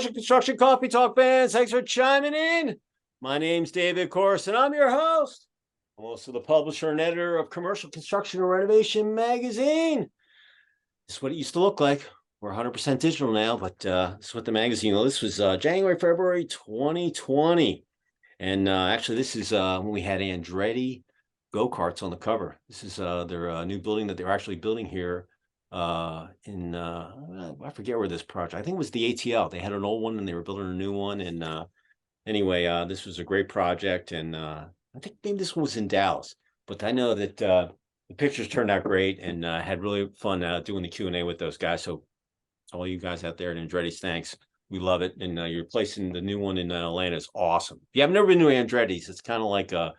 Commercial Construction Coffee Talk fans, thanks for chiming in. My name's David, of course, and I'm your host. I'm also the publisher and editor of Commercial Construction and Renovation magazine. This is what it used to look like. We're 100% digital now, but this is what the magazine. This was January, February 2020. And actually, this is when we had Andretti go-karts on the cover. This is their new building that they're actually building here I forget where this project, I think it was the ATL. They had an old one and they were building a new one. And anyway, this was a great project. And I think maybe this one was in Dallas, but I know that the pictures turned out great and had really fun doing the Q&A with those guys. So all you guys out there at Andretti's, thanks. We love it. And you're placing the new one in Atlanta is awesome. If you have never been to Andretti's, it's kind of like a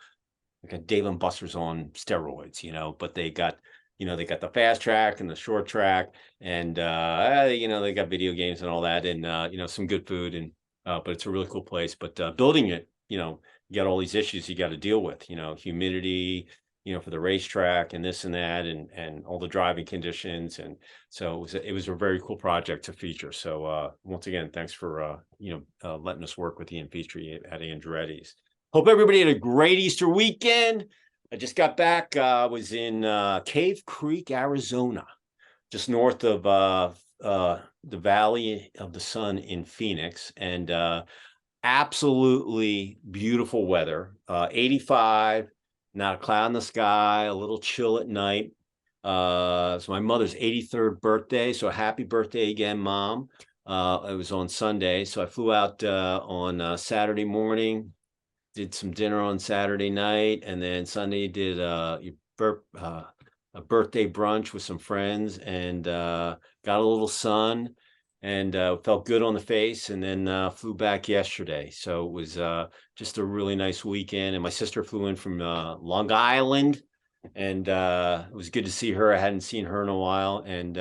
Dave and Buster's on steroids, but they got they got the fast track and the short track, and they got video games and all that, and some good food, and but it's a really cool place. But building it, you got all these issues you got to deal with, humidity, for the racetrack and this and that, and all the driving conditions, and so it was a very cool project to feature. So once again, thanks for letting us work with you and feature you at Andretti's. Hope everybody had a great Easter weekend. I just got back. I was in Cave Creek, Arizona, just north of the Valley of the Sun in Phoenix, and absolutely beautiful weather. 85, not a cloud in the sky, a little chill at night. It's my mother's 83rd birthday, so happy birthday again, Mom. It was on Sunday, so I flew out on Saturday morning. Did some dinner on Saturday night, and then Sunday did a birthday brunch with some friends, and got a little sun, and felt good on the face, and then flew back yesterday. So it was just a really nice weekend, and my sister flew in from Long Island, and it was good to see her. I hadn't seen her in a while, and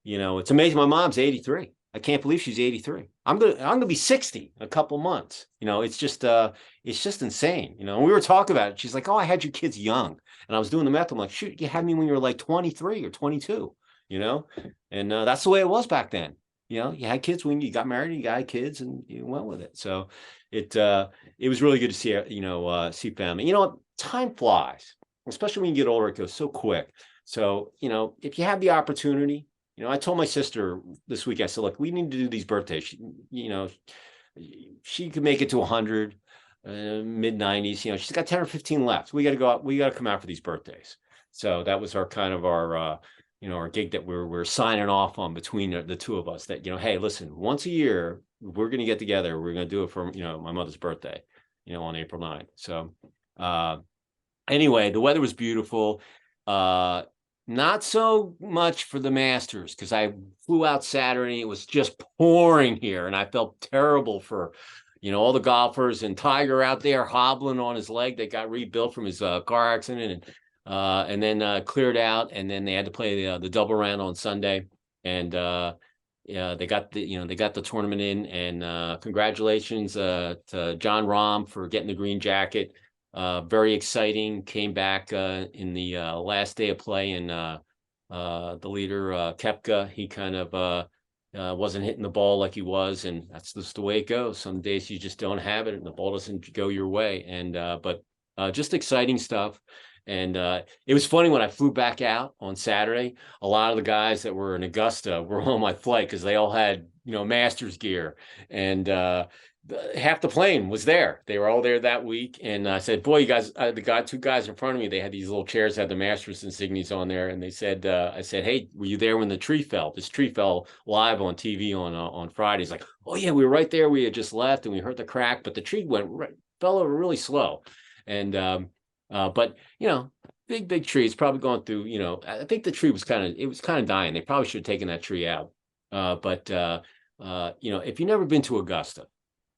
it's amazing. My mom's 83. I can't believe she's 83. I'm gonna be 60 in a couple months. It's just insane. And we were talking about it. She's like, "Oh, I had your kids young," and I was doing the math. I'm like, "Shoot, you had me when you were like 23 or 22." And that's the way it was back then. You had kids when you got married, you got kids, and you went with it. So it was really good to see see family. Time flies, especially when you get older. It goes so quick. So if you have the opportunity. I told my sister this week, I said, look, we need to do these birthdays. She could make it to 100, mid 90s. She's got 10 or 15 left. We got to go out. We got to come out for these birthdays. So that was our kind of our gig that we're signing off on between the two of us that, hey, listen, once a year, we're going to get together. We're going to do it for, my mother's birthday, on April 9th. So anyway, the weather was beautiful. Not so much for the Masters, because I flew out Saturday. It was just pouring here, and I felt terrible for, all the golfers, and Tiger out there hobbling on his leg that got rebuilt from his car accident, and then cleared out, and then they had to play the double round on Sunday, and they got the tournament in, and congratulations to John Rahm for getting the green jacket. Very exciting. Came back in the last day of play, and the leader, Koepka, he kind of wasn't hitting the ball like he was, and that's just the way it goes. Some days you just don't have it, and the ball doesn't go your way. And but just exciting stuff. And it was funny when I flew back out on Saturday. A lot of the guys that were in Augusta were on my flight because they all had Masters gear, and half the plane was there. They were all there that week. And I said, boy, you guys, two guys in front of me, they had these little chairs, had the Masters insignias on there. And they said, I said, hey, were you there when the tree fell? This tree fell live on TV on Friday. He's like, oh yeah, we were right there. We had just left and we heard the crack, but the tree fell over really slow. And, but big tree. It's probably going through, I think the tree was kind of dying. They probably should have taken that tree out. But if you've never been to Augusta,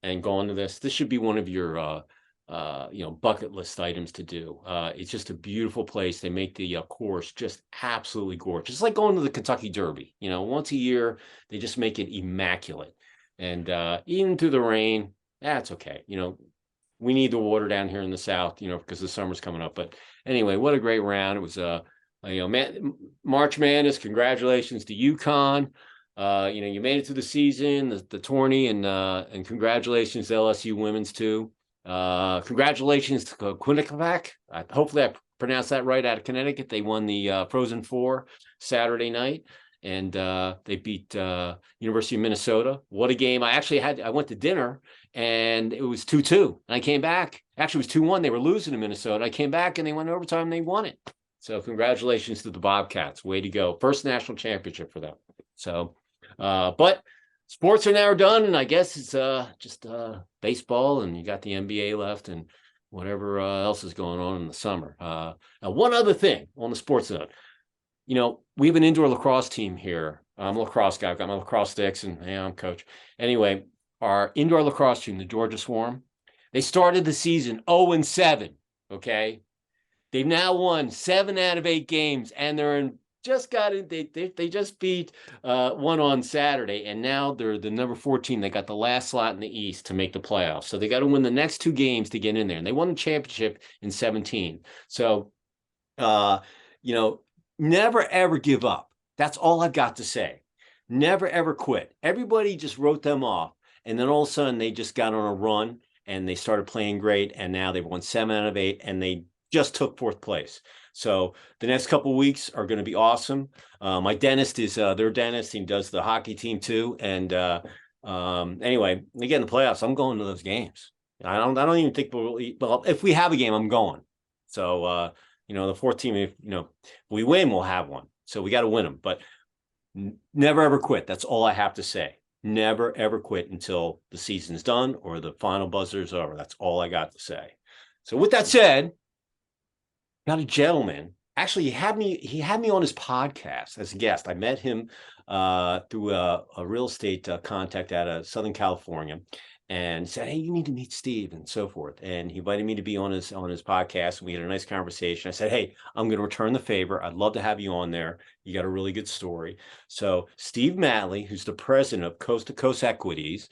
and going to this should be one of your bucket list items to do. It's just a beautiful place. They make the course just absolutely gorgeous. It's like going to the Kentucky Derby. Once a year, they just make it immaculate. And even through the rain, that's okay. We need the water down here in the South, because the summer's coming up. But anyway, what a great round. It was March Madness. Congratulations to UConn. You made it through the season, the tourney, and congratulations to LSU women's too. Congratulations to Quinnipiac. Hopefully I pronounced that right, out of Connecticut. They won the Frozen Four Saturday night, and they beat University of Minnesota. What a game. I went to dinner, and it was 2-2. And I came back. Actually, it was 2-1. They were losing to Minnesota. I came back, and they went overtime, and they won it. So congratulations to the Bobcats. Way to go. First national championship for them. So, but sports are now done, and I guess it's just baseball, and you got the NBA left, and whatever else is going on in the summer. Now, one other thing on the sports note, we have an indoor lacrosse team here. I'm a lacrosse guy. I've got my lacrosse sticks, and I'm coach. Anyway, our indoor lacrosse team, the Georgia Swarm, they started the season 0-7. Okay, they've now won 7 out of 8 games, and they just beat one on Saturday, and now they're the number 14. They got the last slot in the East to make the playoffs. So they got to win the next 2 games to get in there. And they won the championship in 2017. So, never ever give up. That's all I've got to say. Never ever quit. Everybody just wrote them off, and then all of a sudden they just got on a run and they started playing great, and now they've won 7 out of 8, and they just took 4th place. So the next couple of weeks are going to be awesome. My dentist is their dentist. He does the hockey team too. And anyway, again, the playoffs, I'm going to those games. I don't even think well, if we have a game, I'm going. So the 4th team, if we win, we'll have one. So we got to win them. But never ever quit. That's all I have to say. Never ever quit until the season's done or the final buzzer is over. That's all I got to say. So with that said, got a gentleman. Actually, he had me on his podcast as a guest. I met him through a real estate contact out of Southern California, and said, "Hey, you need to meet Steve," and so forth. And he invited me to be on his podcast, and we had a nice conversation. I said, "Hey, I'm going to return the favor. I'd love to have you on there. You got a really good story." So Steve Matley, who's the president of Coast Equities,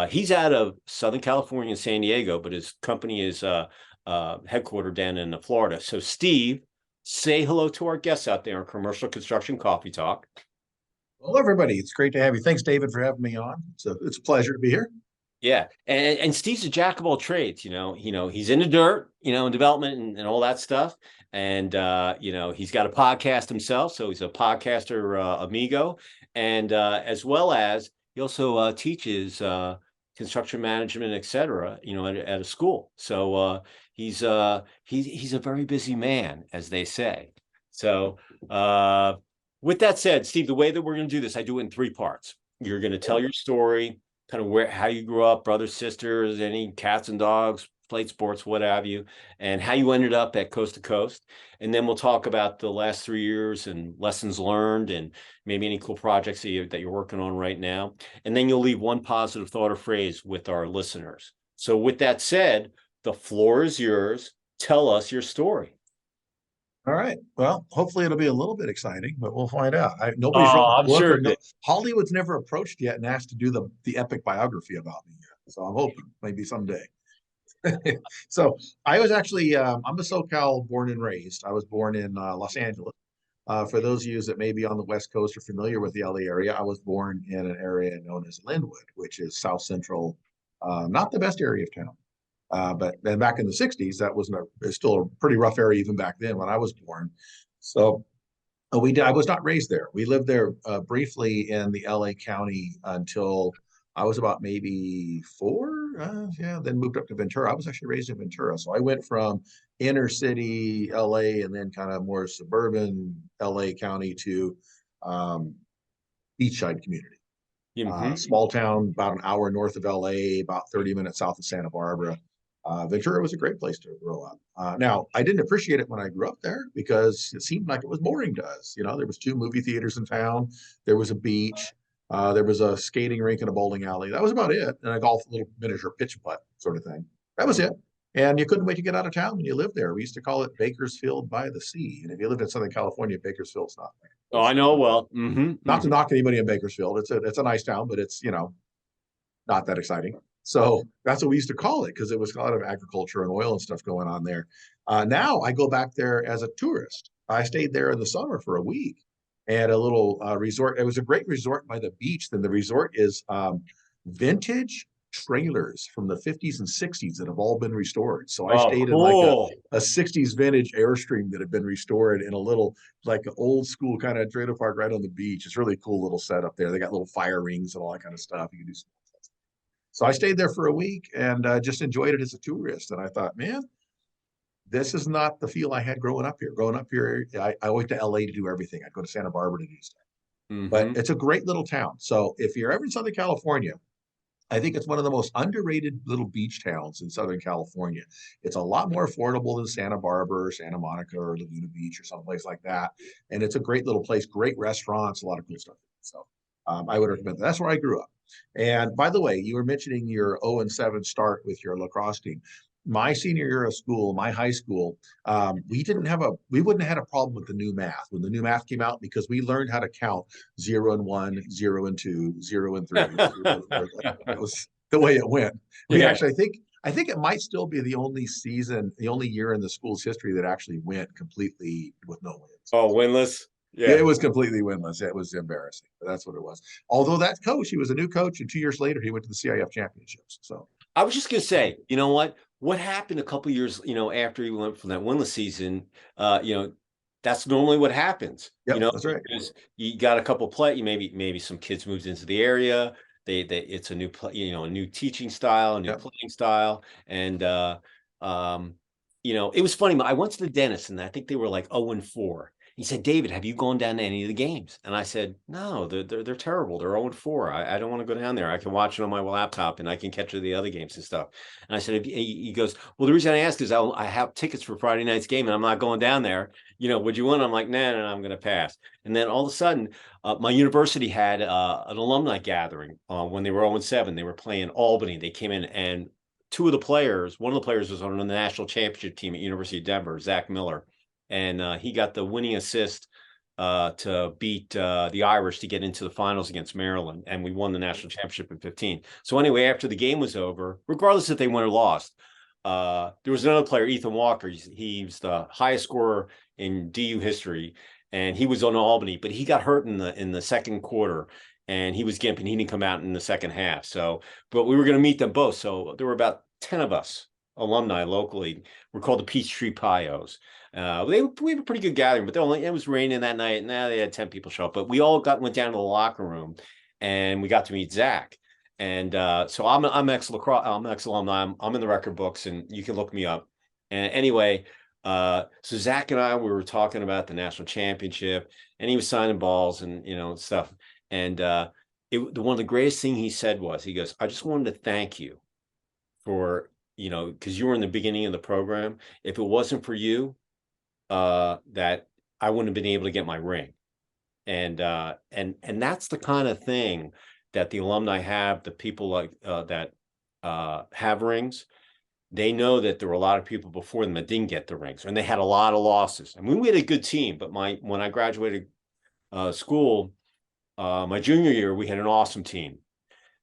he's out of Southern California and San Diego, but his company is headquartered down in Florida. So Steve, say hello to our guests out there on Commercial Construction Coffee Talk. Hello, everybody. It's great to have you. Thanks, David, for having me on. It's a pleasure to be here. Yeah, and Steve's a jack of all trades. He's in the dirt, in development and all that stuff. And he's got a podcast himself, so he's a podcaster amigo, and as well as he also teaches construction management, etc. At a school. So he's a very busy man, as they say. So with that said, Steve, the way that we're going to do this, I do it in 3 parts. You're going to tell your story, kind of how you grew up, brothers, sisters, any cats and dogs, played sports, what have you, and how you ended up at Coast to Coast. And then we'll talk about the last 3 years and lessons learned, and maybe any cool projects that you're working on right now. And then you'll leave one positive thought or phrase with our listeners. So with that said, the floor is yours. Tell us your story. All right. Well, hopefully it'll be a little bit exciting, but we'll find out. Nobody's Oh, written a I'm book, sure. Hollywood's never approached yet and asked to do the epic biography about me yet. So I'm hoping maybe someday. So I was actually I'm a SoCal born and raised. I was born in Los Angeles. For those of you that may be on the West Coast or familiar with the LA area, I was born in an area known as Linwood, which is South Central, not the best area of town. But then back in the 60s, that was still a pretty rough area even back then when I was born. So I was not raised there. We lived there briefly in the LA County until I was about maybe 4. Then moved up to Ventura. I was actually raised in Ventura. So I went from inner city LA and then kind of more suburban LA County to beachside community. Small town, about an hour north of LA, about 30 minutes south of Santa Barbara. Ventura was a great place to grow up. Now, I didn't appreciate it when I grew up there because it seemed like it was boring to us. There was 2 movie theaters in town. There was a beach. There was a skating rink and a bowling alley. That was about it. And a little miniature pitch putt sort of thing. That was it. And you couldn't wait to get out of town when you lived there. We used to call it Bakersfield by the sea. And if you lived in Southern California, Bakersfield's not like it. Oh, I know well. Not to knock anybody in Bakersfield. It's a nice town, but it's not that exciting. So that's what we used to call it because it was a lot of agriculture and oil and stuff going on there. Now I go back there as a tourist. I stayed there in the summer for a week, and a little resort. It was a great resort by the beach. Then the resort is vintage trailers from the 50s and 60s that have all been restored. So I Oh, stayed in like cool. a 60s vintage Airstream that had been restored in a little like an old school kind of trailer park right on the beach. It's really cool little setup there. They got little fire rings and all that kind of stuff. You can do some. So I stayed there for a week and just enjoyed it as a tourist. And I thought, man, this is not the feel I had growing up here. Growing up here, I went to LA to do everything. I'd go to Santa Barbara to do stuff. But Hmm. it's a great little town. So if you're ever in Southern California, I think it's one of the most underrated little beach towns in Southern California. It's a lot more affordable than Santa Barbara or Santa Monica or Laguna Beach or someplace like that. And it's a great little place, great restaurants, a lot of cool stuff. So I would recommend that. That's where I grew up. And by the way, you were mentioning your 0-7 start with your lacrosse team. My senior year of school, my high school, we wouldn't have had a problem with the new math when the new math came out because we learned how to count 0 and 1, 0 and 2, 0 and 3, 0 and 4. That was the way it went. We Yeah. actually, I think it might still be the only season, the only year in the school's history that actually went completely with no wins. Oh, winless. Yeah, Yeah. it was completely winless. It was embarrassing, but that's what it was. Although that coach, he was a new coach, and 2 years later, he went to the CIF championships. So, I was just gonna say, you know what? What happened a couple years, after he went from that winless season, uh, you know, that's normally what happens, yep, that's right. because you got a couple play, maybe some kids moved into the area. It's a new a new teaching style, a new Yep. playing style, and um, it was funny. I went to the dentist, and I think they were like 0-4. He said, David, have you gone down to any of the games? And I said, no, they're terrible. They're 0-4. I don't want to go down there. I can watch it on my laptop and I can catch the other games and stuff. And I said, he goes, well, the reason I asked is I have tickets for Friday night's game and I'm not going down there. Would you want? I'm like, nah, I'm going to pass. And then all of a sudden, my university had an alumni gathering when they were 0-7. They were playing Albany. They came in and one of the players was on the national championship team at University of Denver, Zach Miller, and he got the winning assist to beat the Irish to get into the finals against Maryland, and we won the national championship in 15. So anyway, after the game was over, regardless if they won or lost, there was another player, Ethan Walker. He was the highest scorer in DU history, and he was on Albany, but he got hurt in the second quarter, and he was gimping. He didn't come out in the second half. So, but we were going to meet them both. So there were about 10 of us alumni locally. We're called the Peachtree Pios. We had a pretty good gathering, but it was raining that night. Now they had 10 people show up, but we all went down to the locker room, and we got to meet Zach. And so I'm ex lacrosse, I'm ex alumni. I'm in the record books, and you can look me up. And anyway, so Zach and we were talking about the national championship, and he was signing balls and stuff. And one of the greatest thing he said was, he goes, "I just wanted to thank you for because you were in the beginning of the program. If it wasn't for you, that I wouldn't have been able to get my ring." And that's the kind of thing that the alumni have. The people like that have rings, they know that there were a lot of people before them that didn't get the rings, and they had a lot of losses. I mean, we had a good team, but when I graduated school, my junior year, we had an awesome team.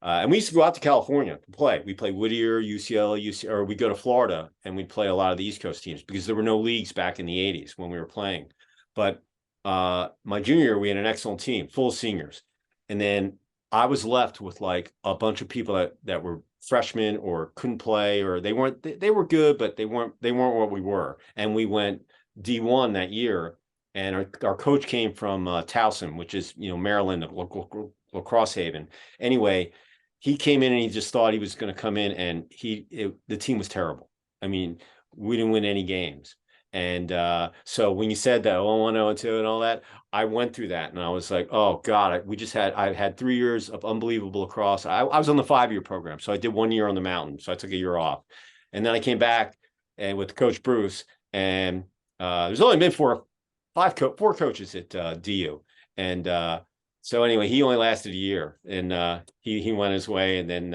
And we used to go out to California to play. We played Whittier, UCLA, or we go to Florida, and we'd play a lot of the East Coast teams because there were no leagues back in the 80s when we were playing. But my junior year, we had an excellent team, full of seniors. And then I was left with like a bunch of people that were freshmen or couldn't play, or they were good, but they weren't what we were. And we went D1 that year. And our coach came from Towson, which is, Maryland, a local lacrosse haven. Anyway, he came in and he just thought he was going to come in, and the team was terrible. I mean, we didn't win any games. And so when you said that 0-1, 0-2 and all that, I went through that, and I was like, oh God, I had 3 years of unbelievable lacrosse. I was on the 5-year program, so I did 1 year on the mountain. So I took a year off, and then I came back and with Coach Bruce, and there's only been four coaches at DU, and so anyway, he only lasted a year, and he went his way, and then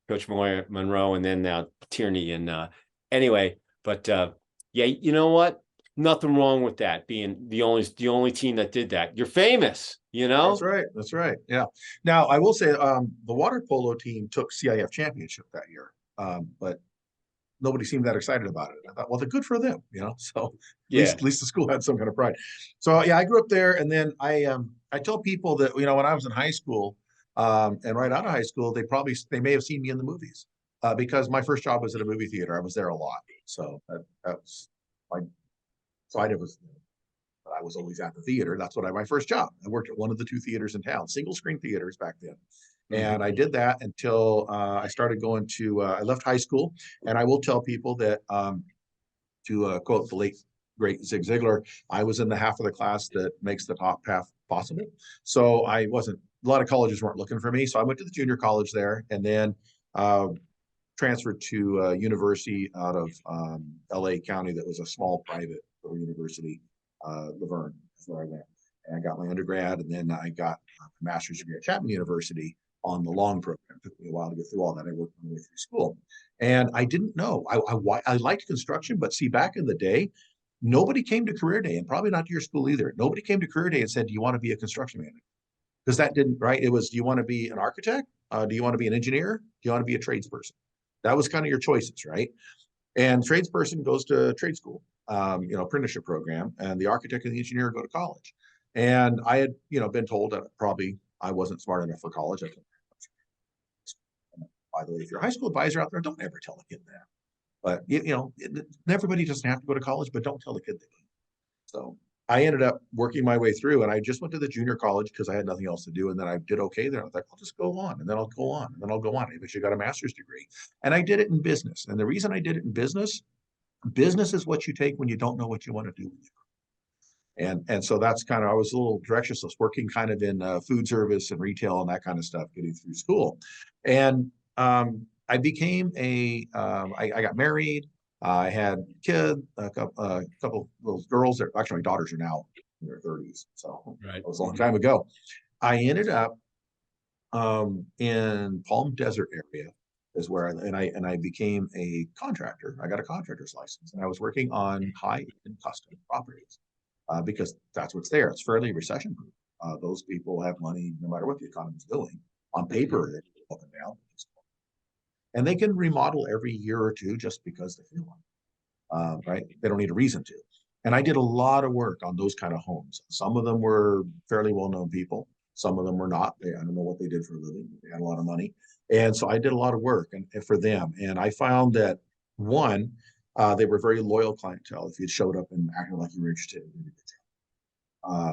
Coach Monroe, and then now Tierney, and anyway, but yeah, you know what? Nothing wrong with that being the only team that did that. You're famous, That's right. That's right. Yeah. Now I will say, the water polo team took CIF championship that year, but nobody seemed that excited about it. I thought, well, they're good for them, So Yeah. at least the school had some kind of pride. So yeah, I grew up there, and then I tell people that when I was in high school, and right out of high school, they may have seen me in the movies, because my first job was at a movie theater. I was there a lot, so that's my side of it. I was always at the theater. That's my first job. I worked at one of the two theaters in town, single screen theaters back then. And Mhm. I did that until I started going to, I left high school. And I will tell people that, to quote the late, great Zig Ziglar, I was in the half of the class that makes the top half possible. So I wasn't, a lot of colleges weren't looking for me. So I went to the junior college there, and then uh, transferred to a university out of LA County that was a small private university. Laverne is where I went. And I got my undergrad, and then I got a master's degree at Chapman University on the long program. It took me a while to get through all that. I worked my way through school. And I didn't know. I liked construction, but see, back in the day, nobody came to career day, and probably not to your school either. Nobody came to career day and said, "Do you want to be a construction manager?" Because that didn't, right? It was, "Do you want to be an architect? Do you want to be an engineer? Do you want to be a tradesperson?" That was kind of your choices, right? And tradesperson goes to trade school, apprenticeship program, and the architect and the engineer go to college. And I had, been told that probably I wasn't smart enough for college. By the way, if you're a high school advisor out there, don't ever tell a kid that. But everybody doesn't have to go to college, but don't tell the kid that. So I ended up working my way through, and I just went to the junior college because I had nothing else to do. And then I did okay there. I was like, I'll just go on, and then I'll go on, and then I'll go on. I eventually got a master's degree, and I did it in business. And the reason I did it in business is what you take when you don't know what you want to do. And so that's kind of, I was a little directionless, working kind of in food service and retail and that kind of stuff, getting through school. And I became I got married. I had a kid, a couple little girls. That actually, my daughters are now in their 30s, so Right. that was a long time ago. I ended up in Palm Desert area is where I became a contractor. I got a contractor's license, and I was working on high-end custom properties, because that's what's there. It's fairly recession proof. Those people have money no matter what the economy's doing. On paper, they go up and down, and they can remodel every year or two just because they feel like, right? They don't need a reason to. And I did a lot of work on those kind of homes. Some of them were fairly well-known people. Some of them were not. I don't know what they did for a living. They had a lot of money. And so I did a lot of work and for them. And I found that, one, they were very loyal clientele. If you showed up and acted like you were interested in doing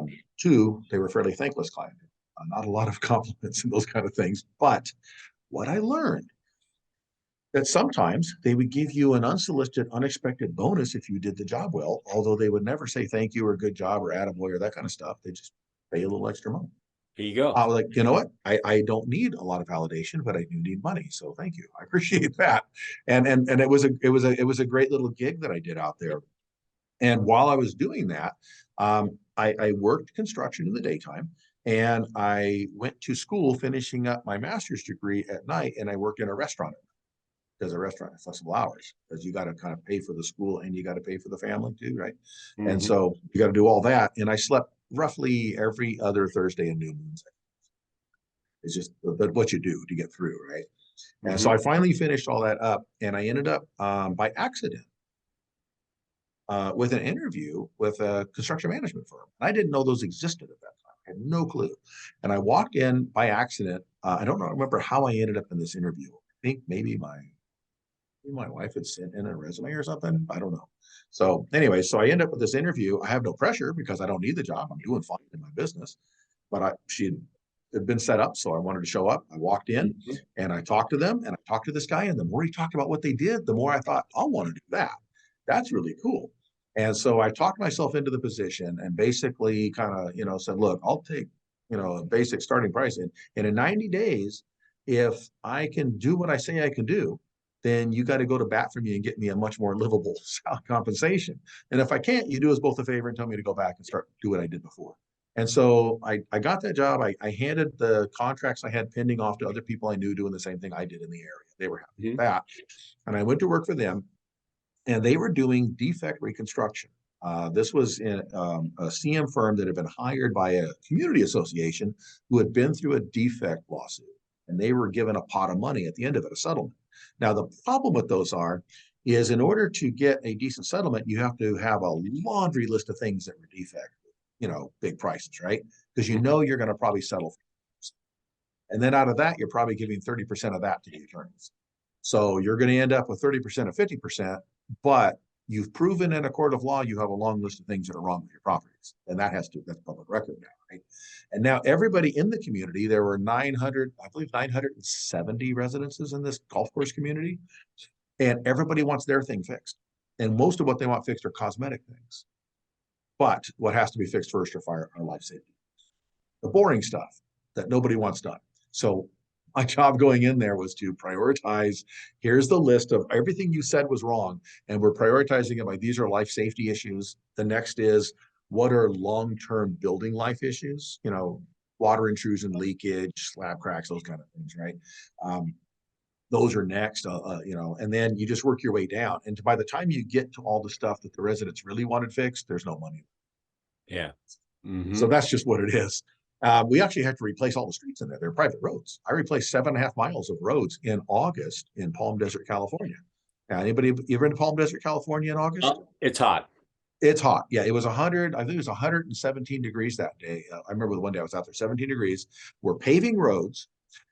it. Two, they were fairly thankless clientele. Not a lot of compliments and those kind of things. But what I learned, that sometimes they would give you an unsolicited, unexpected bonus if you did the job well, although they would never say thank you or good job or attaboy or that kind of stuff. They just pay a little extra money. Here you I go. was like, you know what? I don't need a lot of validation, but I do need money. So thank you. I appreciate that. And it was a great little gig that I did out there. And while I was doing that, I worked construction in the daytime, and I went to school finishing up my master's degree at night, and I worked in a restaurant, because a restaurant has flexible hours, because you got to kind of pay for the school and you got to pay for the family too, right? And Mhm. so you got to do all that. And I slept roughly every other Thursday and new moons. It's just what you do to get through, right? And so I Mhm. finally finished all that up, and I ended up, by accident, with an interview with a construction management firm. I didn't know those existed at that time. I had no clue. And I walked in by accident. I don't remember how I ended up in this interview. I think maybe my wife had sent in a resume or something. I don't know. So anyway, so I end up with this interview. I have no pressure because I don't need the job. I'm doing fine in my business. But she had been set up, so I wanted to show up. I walked in Mhm. and I talked to them, and I talked to this guy. And the more he talked about what they did, the more I thought, I want to do that. That's really cool. And so I talked myself into the position and basically kind of, said, look, I'll take, a basic starting price. And in 90 days, if I can do what I say I can do, then you got to go to bat for me and get me a much more livable compensation. And if I can't, you do us both a favor and tell me to go back and start do what I did before. And so I got that job. I handed the contracts I had pending off to other people I knew doing the same thing I did in the area. They were happy with Mhm. that. And I went to work for them, and they were doing defect reconstruction. This was in a CM firm that had been hired by a community association who had been through a defect lawsuit, and they were given a pot of money at the end of it, a settlement. Now, the problem with those is in order to get a decent settlement, you have to have a laundry list of things that were defect, big prices, right? Because you know you're going to probably settle. And then out of that, you're probably giving 30% of that to the attorneys. So you're going to end up with 30% of 50%, but you've proven in a court of law you have a long list of things that are wrong with your properties. And that's public record now, right? And now everybody in the community, there were 900, I believe 970 residences in this golf course community, and everybody wants their thing fixed. And most of what they want fixed are cosmetic things. But what has to be fixed first are fire or life safety. The boring stuff that nobody wants done. So my job going in there was to prioritize. Here's the list of everything you said was wrong, and we're prioritizing it by these are life safety issues. The next is what are long-term building life issues? Water intrusion, leakage, slab cracks, those kind of things, right? Those are next, and then you just work your way down. And by the time you get to all the stuff that the residents really wanted fixed, there's no money. Yeah. So that's just what it is. We actually had to replace all the streets in there. They're private roads. I replaced 7.5 miles of roads in August in Palm Desert, California. Anybody you ever been to Palm Desert, California in August? It's hot. It's hot. Yeah, it was 100. I think it was 117 degrees that day. I remember the one day I was out there, 17 degrees. We're paving roads,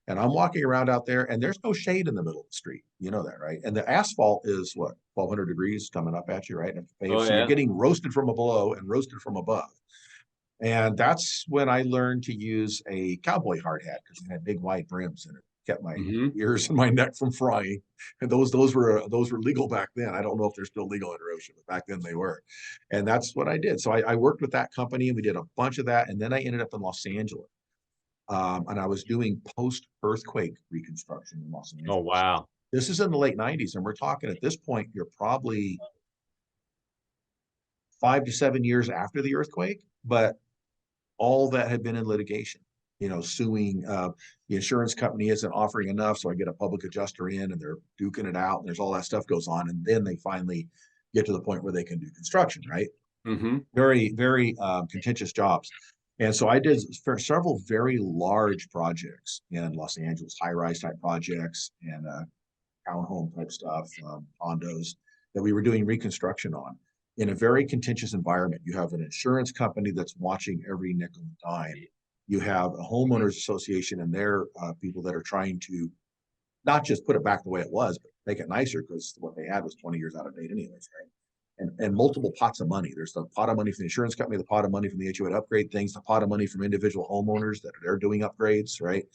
and I'm walking around out there, and there's no shade in the middle of the street. You know that, right? And the asphalt is what, 1,200 degrees coming up at you, right? So you're getting roasted from below and roasted from above. And that's when I learned to use a cowboy hard hat because it had big wide brims and it kept my ears and my neck from frying. And those were legal back then. I don't know if they're still legal in Ocean, but back then they were. And that's what I did. So I worked with that company and we did a bunch of that. And then I ended up in Los Angeles. And I was doing post-earthquake reconstruction in Los Angeles. Oh, wow. This is in the late 90s. And we're talking at this point, you're probably 5 to 7 years after the earthquake, but all that had been in litigation, suing the insurance company isn't offering enough. So I get a public adjuster in and they're duking it out and there's all that stuff goes on. And then they finally get to the point where they can do construction, right? Very, very contentious jobs. And so I did for several very large projects in Los Angeles, high-rise type projects and townhome type stuff, condos that we were doing reconstruction on. In a very contentious environment, you have an insurance company that's watching every nickel and dime. You have a homeowners association and their people that are trying to not just put it back the way it was, but make it nicer because what they had was 20 years out of date anyways, right? And multiple pots of money. There's the pot of money from the insurance company, the pot of money from the HOA to upgrade things, the pot of money from individual homeowners that they're doing upgrades, right?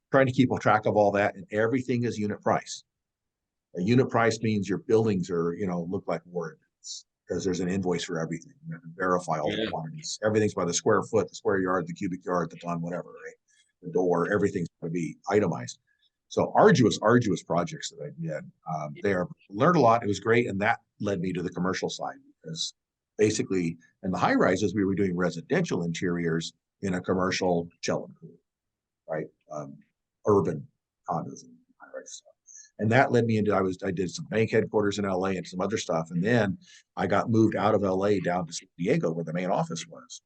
Trying to keep track of all that, and everything is unit price. A unit price means your buildings are, look like warrants. Because there's an invoice for everything. You have to verify all the quantities. Everything's by the square foot, the square yard, the cubic yard, the ton, whatever, right? The door, everything's going to be itemized. So arduous projects that I did there. Learned a lot. It was great. And that led me to the commercial side because basically in the high rises, we were doing residential interiors in a commercial shell and cool, right? Urban condos and high rise stuff. And that led me into, I did some bank headquarters in LA and some other stuff. And then I got moved out of LA down to San Diego where the main office was.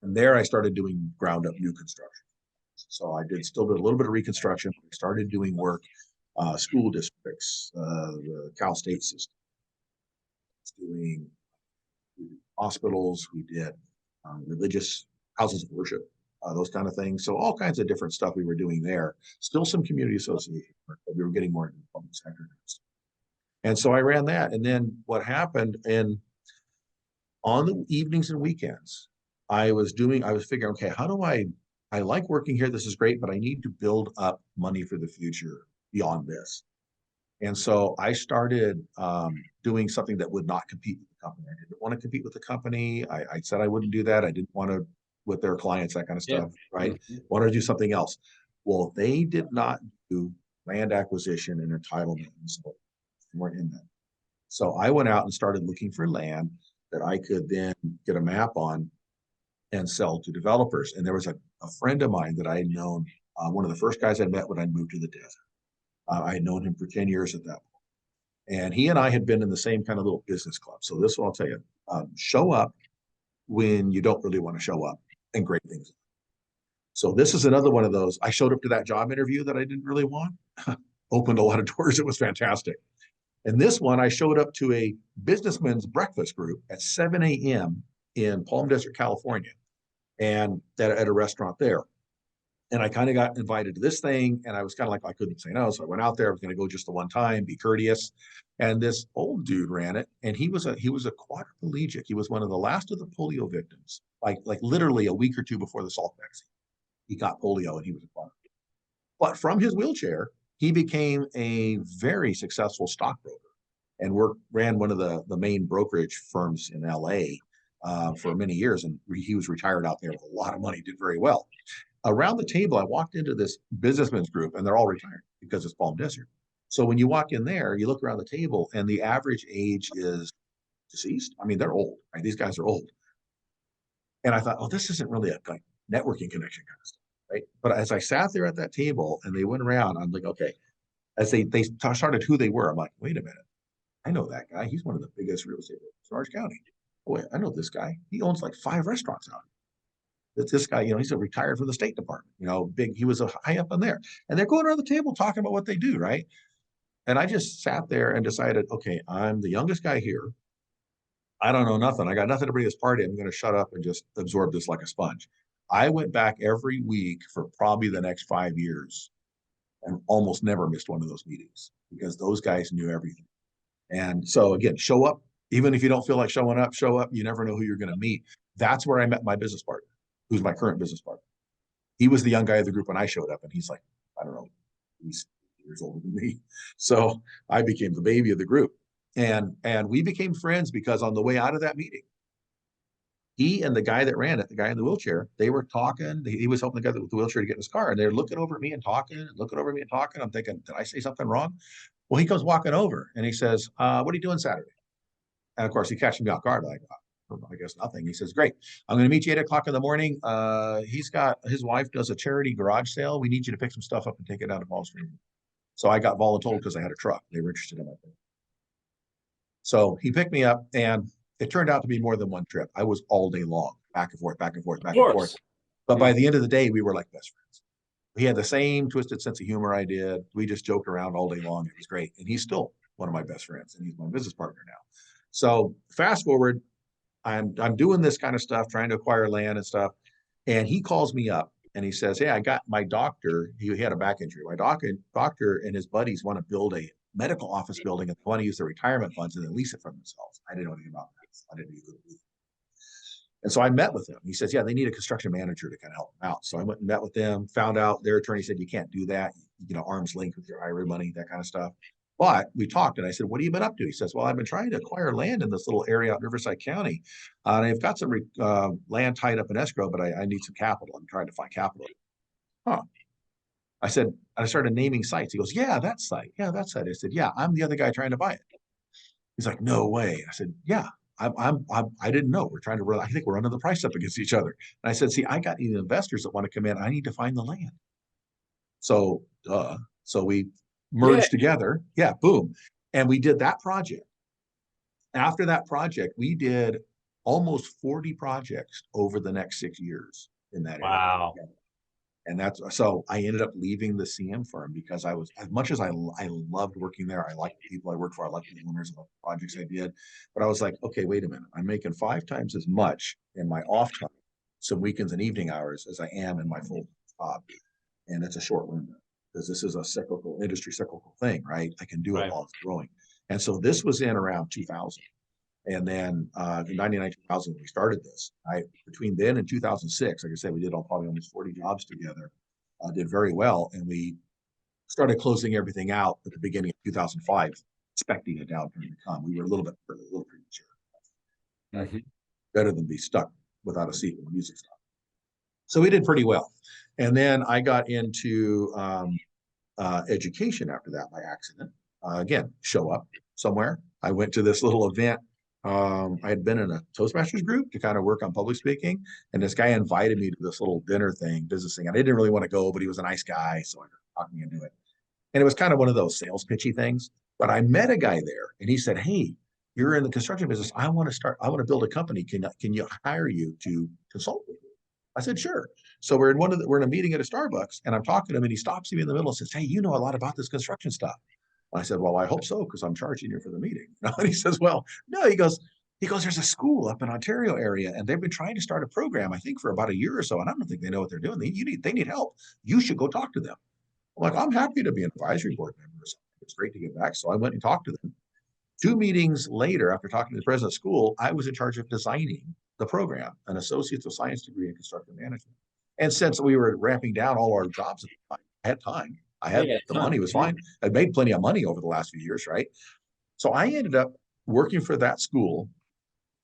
And there I started doing ground up new construction. So I still did a little bit of reconstruction. I started doing work, school districts, the Cal State system, doing hospitals. We did religious houses of worship. Those kind of things. So all kinds of different stuff we were doing there. Still some community association work, but we were getting more into the public sector. And so I ran that. And then what happened, and on the evenings and weekends, I was figuring, okay, how do I like working here. This is great, but I need to build up money for the future beyond this. And so I started doing something that would not compete with the company. I didn't want to compete with the company. I said I wouldn't do that. I didn't want to with their clients, that kind of stuff, right? Wanted to do something else. Well, they did not do land acquisition and entitlement, and so they weren't in that. So I went out and started looking for land that I could then get a map on and sell to developers. And there was a friend of mine that I had known, one of the first guys I met when I moved to the desert. I had known him for 10 years at that point. And he and I had been in the same kind of little business club. So this will I'll tell you, show up when you don't really want to show up and great things. So this is another one of those. I showed up to that job interview that I didn't really want. Opened a lot of doors. It was fantastic. And this one, I showed up to a businessman's breakfast group at 7 a.m. in Palm Desert, California, and at a restaurant there. And I kind of got invited to this thing, and I was kind of like, I couldn't say no. So I went out there. I was going to go just the one time, be courteous. And this old dude ran it, and he was a quadriplegic. He was one of the last of the polio victims, like literally a week or two before the Salk vaccine. He got polio, and he was a quadriplegic. But from his wheelchair, he became a very successful stockbroker and ran one of the main brokerage firms in LA for many years. And he was retired out there with a lot of money, did very well. Around the table, I walked into this businessman's group, and they're all retired because it's Palm Desert. So when you walk in there, you look around the table, and the average age is deceased. I mean, they're old, right? These guys are old. And I thought, oh, this isn't really a like, networking connection kind of stuff, right? But as I sat there at that table and they went around, I'm like, okay. As they started who they were, I'm like, wait a minute. I know that guy. He's one of the biggest real estate in Orange County. Boy, I know this guy. He owns like 5 restaurants out. This guy, he's a retired from the State Department, big, he was a high up in there. And they're going around the table talking about what they do, right? And I just sat there and decided, okay, I'm the youngest guy here. I don't know nothing. I got nothing to bring this party. I'm going to shut up and just absorb this like a sponge. I went back every week for probably the next 5 years and almost never missed one of those meetings because those guys knew everything. And so again, show up. Even if you don't feel like showing up, show up. You never know who you're going to meet. That's where I met my business partner, who's my current business partner. He was the young guy of the group when I showed up, and he's like, I don't know, he's years older than me. So I became the baby of the group. And we became friends because on the way out of that meeting, he and the guy that ran it, the guy in the wheelchair, they were talking. He was helping the guy with the wheelchair to get in his car, and they're looking over at me and talking, and looking over at me and talking. I'm thinking, did I say something wrong? Well, he comes walking over and he says, what are you doing Saturday? And of course, he catches me off guard. Like, I guess nothing. He says, great. I'm going to meet you at 8 o'clock in the morning. He's got his wife does a charity garage sale. We need you to pick some stuff up and take it down to Wall Street. So I got voluntold because I had a truck. They were interested in my thing. So he picked me up, and it turned out to be more than one trip. I was all day long, back and forth, back and forth, back and forth. But by the end of the day, we were like best friends. He had the same twisted sense of humor I did. We just joked around all day long. It was great. And he's still one of my best friends, and he's my business partner now. So fast forward, I'm doing this kind of stuff, trying to acquire land and stuff. And he calls me up and he says, hey, I got my doctor. He had a back injury. My doctor and his buddies want to build a medical office building, and they want to use their retirement funds and then lease it from themselves. I didn't know anything about that. I didn't either. And so I met with him. He says, yeah, they need a construction manager to kind of help them out. So I went and met with them, found out their attorney said, you can't do that. Arm's length with your IRA money, that kind of stuff. But we talked, and I said, what have you been up to? He says, well, I've been trying to acquire land in this little area out in Riverside County. And I've got some land tied up in escrow, but I need some capital. I'm trying to find capital. Huh. I started naming sites. He goes, yeah, that site. Yeah, that site. I said, yeah, I'm the other guy trying to buy it. He's like, no way. I said, yeah, I didn't know. We're trying to I think we're under the price up against each other. And I said, see, I got these investors that want to come in. I need to find the land. So we merged together. Yeah, boom. And we did that project. After that project, we did almost 40 projects over the next 6 years in that area. Wow. And so I ended up leaving the CM firm because I was, as much as I loved working there, I liked the people I worked for, I liked the owners, I liked the projects I did. But I was like, okay, wait a minute. I'm making 5 times as much in my off time, some weekends and evening hours, as I am in my full job. And it's a short window because this is a industry cyclical thing, right? I can do it while it's growing. And so this was in around 2000. And then in 99, 2000, we started this. Between then and 2006, like I said, we did probably almost 40 jobs together, did very well. And we started closing everything out at the beginning of 2005, expecting a downturn to come. We were a little premature. Mm-hmm. Better than be stuck without a seat when the music stopped. So we did pretty well. And then I got into education after that by accident. Again, show up somewhere. I went to this little event. I had been in a Toastmasters group to kind of work on public speaking. And this guy invited me to this little dinner thing, business thing. And I didn't really want to go, but he was a nice guy. So I talked me into it. And it was kind of one of those sales pitchy things. But I met a guy there and he said, hey, you're in the construction business. I want to build a company. Can you hire you to consult with me? I said, sure. So we're in a meeting at a Starbucks and I'm talking to him and he stops me in the middle and says, hey, you know a lot about this construction stuff. I said, well, I hope so, because I'm charging you for the meeting. And he says, well, no, he goes, there's a school up in Ontario area, and they've been trying to start a program, I think, for about a year or so. And I don't think they know what they're doing. They need help. You should go talk to them. I'm like, I'm happy to be an advisory board member or something. It's great to get back. So I went and talked to them. 2 meetings later, after talking to the president of school, I was in charge of designing the program, an Associates of Science degree in construction management. And since we were ramping down all our jobs at the time, I had time. I had Yeah, the money was fine. I'd made plenty of money over the last few years, right? So I ended up working for that school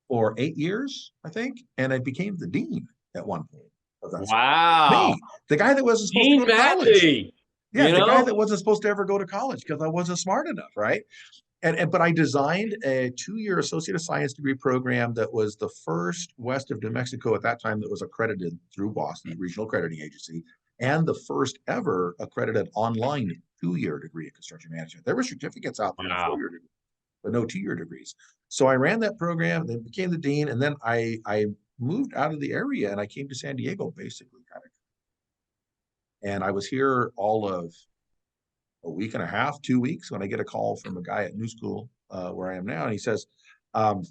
for 8 years, I think, and I became the dean at one point of that school. wow. Me, the guy that wasn't supposed to Steve go to college. Matley, Yeah, you the guy know? that wasn't supposed to ever go to college because I wasn't smart enough, right? And but I designed a 2-year Associate of Science degree program that was the first west of New Mexico at that time that was accredited through Boston, the regional accrediting agency, and the first ever accredited online 2-year degree in construction management. There were certificates out there in Wow. 4-year degrees, but no 2-year degrees. So I ran that program, then became the dean, and then I moved out of the area and I came to San Diego basically kind of. And I was here all of a week and a half, 2 weeks, when I get a call from a guy at New School where I am now, and um,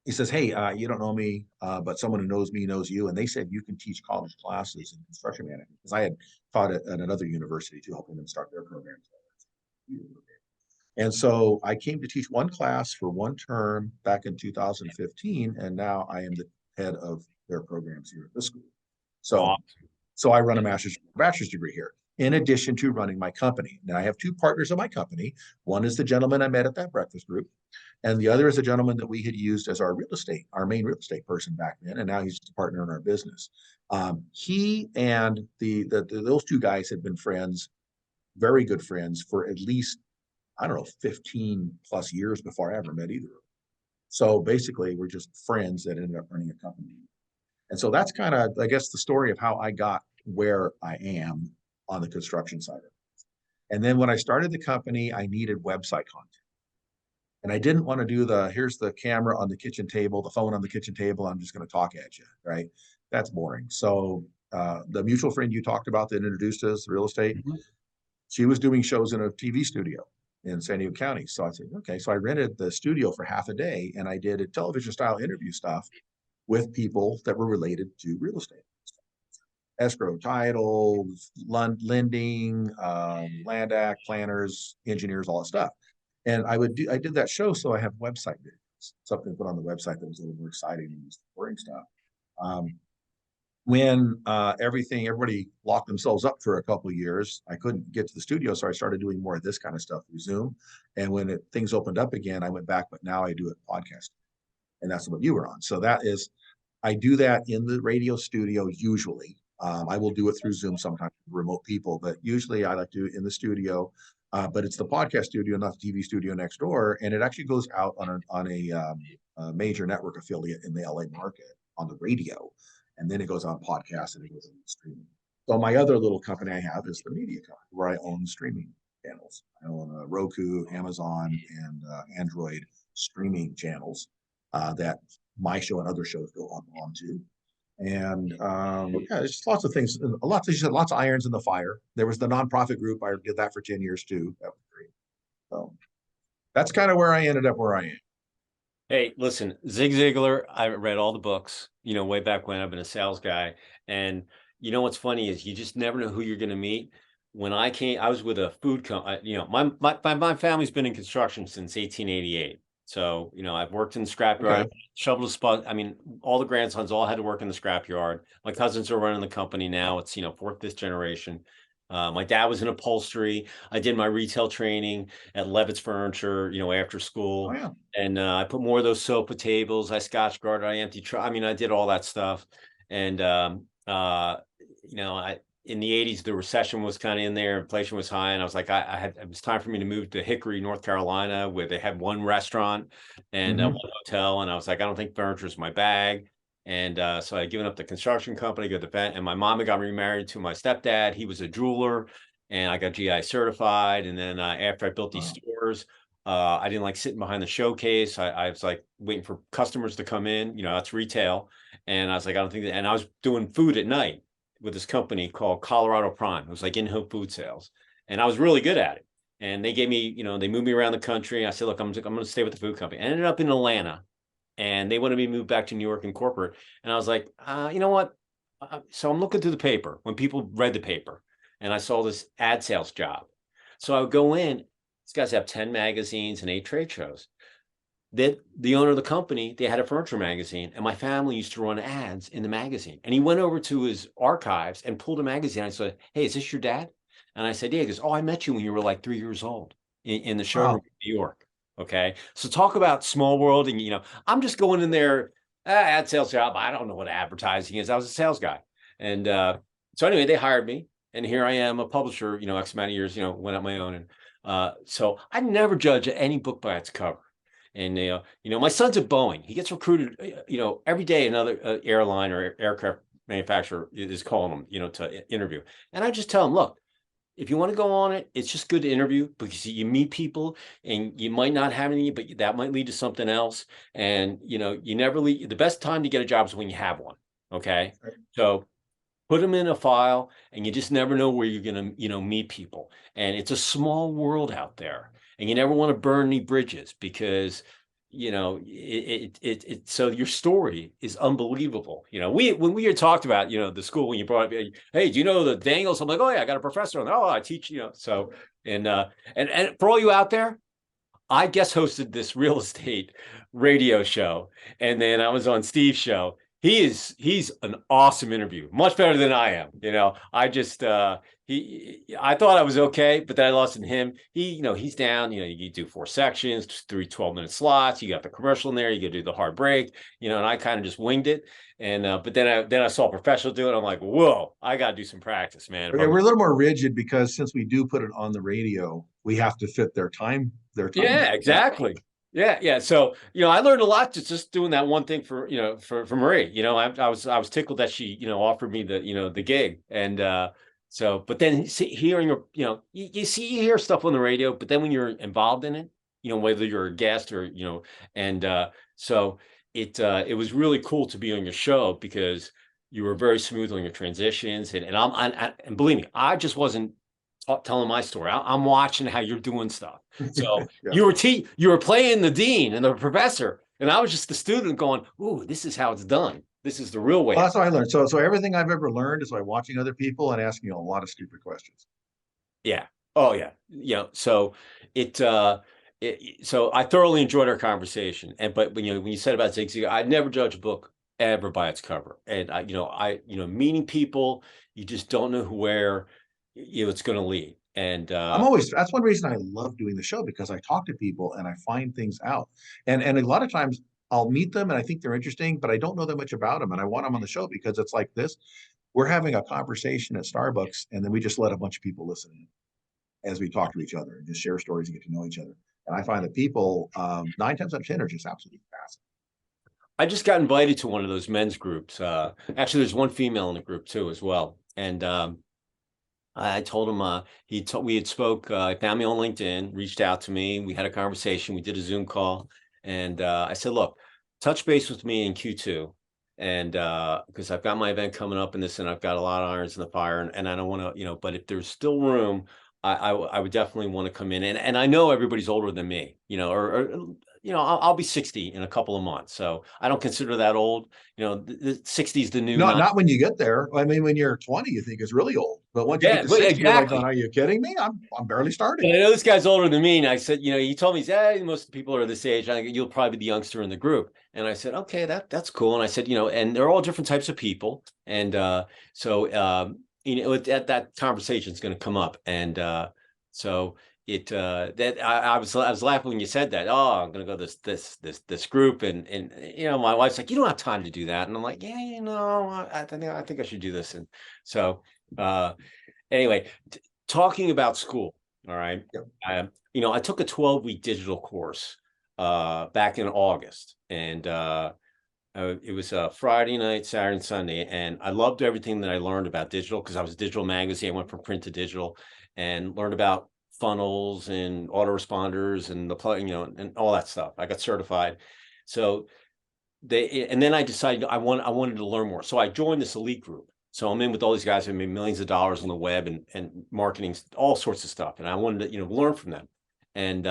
he says, "Hey, you don't know me, but someone who knows me knows you, and they said you can teach college classes in construction management because I had taught at another university too, helping them start their programs." And so I came to teach one class for one term back in 2015, and now I am the head of their programs here at the school. So Awesome. so I run a bachelor's degree here, in addition to running my company. Now I have two partners in my company. One is the gentleman I met at that breakfast group, and the other is a gentleman that we had used as our main real estate person back then, and now he's a partner in our business. He and those two guys had been friends, very good friends, for at least, I don't know, 15 plus years before I ever met either of them. So basically, we're just friends that ended up running a company. And so that's kind of, I guess, the story of how I got where I am on the construction side of it. And then when I started the company, I needed website content. And I didn't want to do here's the camera on the kitchen table, the phone on the kitchen table, I'm just going to talk at you, right? That's boring. So the mutual friend you talked about that introduced us to real estate, Mhm. she was doing shows in a TV studio in San Diego County. So I said, okay. So I rented the studio for half a day and I did a television style interview stuff with people that were related to real estate, escrow, title, lending, land act, planners, engineers, all that stuff. And I did that show, so I have website videos, something to put on the website that was a little more exciting than just boring stuff. Um, when everybody locked themselves up for a couple of years, I couldn't get to the studio, so I started doing more of this kind of stuff through Zoom. And when things opened up again, I went back, but now I do it podcast, and that's what you were on. So that is, I do that in the radio studio usually. I will do it through Zoom sometimes with remote people, but usually I like to do it in the studio. But it's the podcast studio, not the TV studio next door, and it actually goes out a major network affiliate in the LA market on the radio, and then it goes on podcast and it goes on streaming. So my other little company I have is the media company where I own streaming channels. I own Roku, Amazon, and Android streaming channels that my show and other shows go on to. And yeah, there's just lots of things, lots of irons in the fire. There was the nonprofit group. I did that for 10 years too. That was great. So that's kind of where I ended up where I am. Hey, listen, Zig Ziglar, I read all the books, way back when. I've been a sales guy. And what's funny is you just never know who you're going to meet. When I was with a food company, my family's been in construction since 1888. So, I've worked in the scrapyard, Okay. shoveled the spot. I mean, all the grandsons all had to work in the scrapyard. My cousins are running the company now. It's, fourth, fifth generation. My dad was in upholstery. I did my retail training at Levitt's Furniture, after Oh school. yeah. And I put more of those sofa tables. I scotch guarded. I empty. I mean, I did all that stuff. And I in the '80s, the recession was kind of in there. Inflation was high, and I was like, it was time for me to move to Hickory, North Carolina, where they had one restaurant and one Mm-hmm. hotel. And I was like, I don't think furniture is my bag. And so I had given up the construction company, go to the vet, and my mom had got remarried to my stepdad. He was a jeweler, and I got GI certified. And then after I built these Wow. stores, I didn't like sitting behind the showcase. I was like waiting for customers to come in, that's retail. And I was like, I don't think that, and I was doing food at night with this company called Colorado Prime. It was like in-home food sales. And I was really good at it. and they gave me, they moved me around the country. I said, look, I'm going to stay with the food company. I ended up in Atlanta, and they wanted me to move back to New York in corporate. And I was like, you know what? So I'm looking through the paper when people read the paper, and I saw this ad sales job. So I would go in. These guys have 10 magazines and 8 trade shows. That the owner of the company, they had a furniture magazine, and my family used to run ads in the magazine. And he went over to his archives and pulled a magazine. I said, hey, is this your dad? And I said, yeah. He goes, oh, I met you when you were like 3 years old in the showroom Wow. in New York. Okay. So talk about small world. And, I'm just going in there, ad sales job. I don't know what advertising is. I was a sales guy. And so anyway, they hired me. And here I am, a publisher, X amount of years, went out my own. And so I never judge any book by its cover. And my son's at Boeing. He gets recruited, every day another airline or aircraft manufacturer is calling him, to interview. And I just tell him, look, if you want to go on it, it's just good to interview because you meet people and you might not have any, but that might lead to something else. And you never leave. The best time to get a job is when you have one. Okay, Right. so put them in a file, and you just never know where you're going to, meet people. And it's a small world out there, and you never want to burn any bridges because, so your story is unbelievable. When we had talked about, the school, when you brought up, hey, do you know the Daniels? I'm like, oh yeah, I got a professor on that. Oh, I teach, so, and for all you out there, I guest hosted this real estate radio show, and then I was on Steve's show. He's an awesome interview, much better than I am. I just I thought I was okay, but then I lost in him. He's down. You do 4 sections, 3 12-minute slots. You got the commercial in there. You got to do the hard break. And I kind of just winged it. And but then I saw a professional do it. I'm like, whoa, I got to do some practice, man. Yeah, we're a little more rigid because since we do put it on the radio, we have to fit their time Yeah, zone. exactly. Yeah. So, I learned a lot just doing that one thing for Marie. I was tickled that she, offered me the gig. And so, but then hearing her, you hear stuff on the radio, but then when you're involved in it, whether you're a guest or, and so it was really cool to be on your show because you were very smooth on your transitions. And believe me, I just wasn't telling my story. I'm watching how you're doing stuff. So Yeah. you were playing the dean and the professor, and I was just the student going, "Ooh, this is how it's done. This is the real Well, way." that's how I learned. So everything I've ever learned is by watching other people and asking a lot of stupid questions. Yeah. Oh yeah. So it so I thoroughly enjoyed our conversation. And but when you said about Zig Ziglar, I'd never judge a book ever by its cover. And meeting people, you just don't know where it's going to lead. And That's one reason I love doing the show because I talk to people and I find things out. And a lot of times I'll meet them and I think they're interesting, but I don't know that much about them. And I want them on the show because it's like this. We're having a conversation at Starbucks and then we just let a bunch of people listen in as we talk to each other and just share stories and get to know each other. And I find that people 9 times out of 10 are just absolutely fascinating. I just got invited to one of those men's groups. Actually, there's one female in the group too, as well. And I told him we had spoke. He found me on LinkedIn, reached out to me. We had a conversation. We did a Zoom call, and I said, "Look, touch base with me in Q2, and because I've got my event coming up in this, and I've got a lot of irons in the fire, and I don't want to, but if there's still room, I would definitely want to come in, and I know everybody's older than me, or I'll be 60 in a couple of months, so I don't consider that old. The 60 is the new Not 9. not when you get there. I mean, when you're 20, you think it's really old. But once you get Yeah, to well, 60, you're like, exactly. going, are you kidding me? I'm barely And starting. I know this guy's older than me. And I said, he told me, hey, most people are this age. You'll probably be the youngster in the group. And I said, okay, that's cool. And I said, and they're all different types of people. And so, that conversation is going to come up. And so I was laughing when you said that. Oh, I'm going to go this group. And my wife's like, you don't have time to do that. And I'm like, yeah, I think I should do this. And so, anyway, talking about school, all right. Yep. I took a 12-week digital course back in August, and it was a Friday night, Saturday, and Sunday, and I loved everything that I learned about digital because I was a digital magazine. I went from print to digital, and learned about funnels and autoresponders and and all that stuff. I got certified, so and then I decided I wanted to learn more, so I joined this elite group. So I'm in with all these guys who made millions of dollars on the web and marketing, all sorts of stuff. And I wanted to, learn from them. And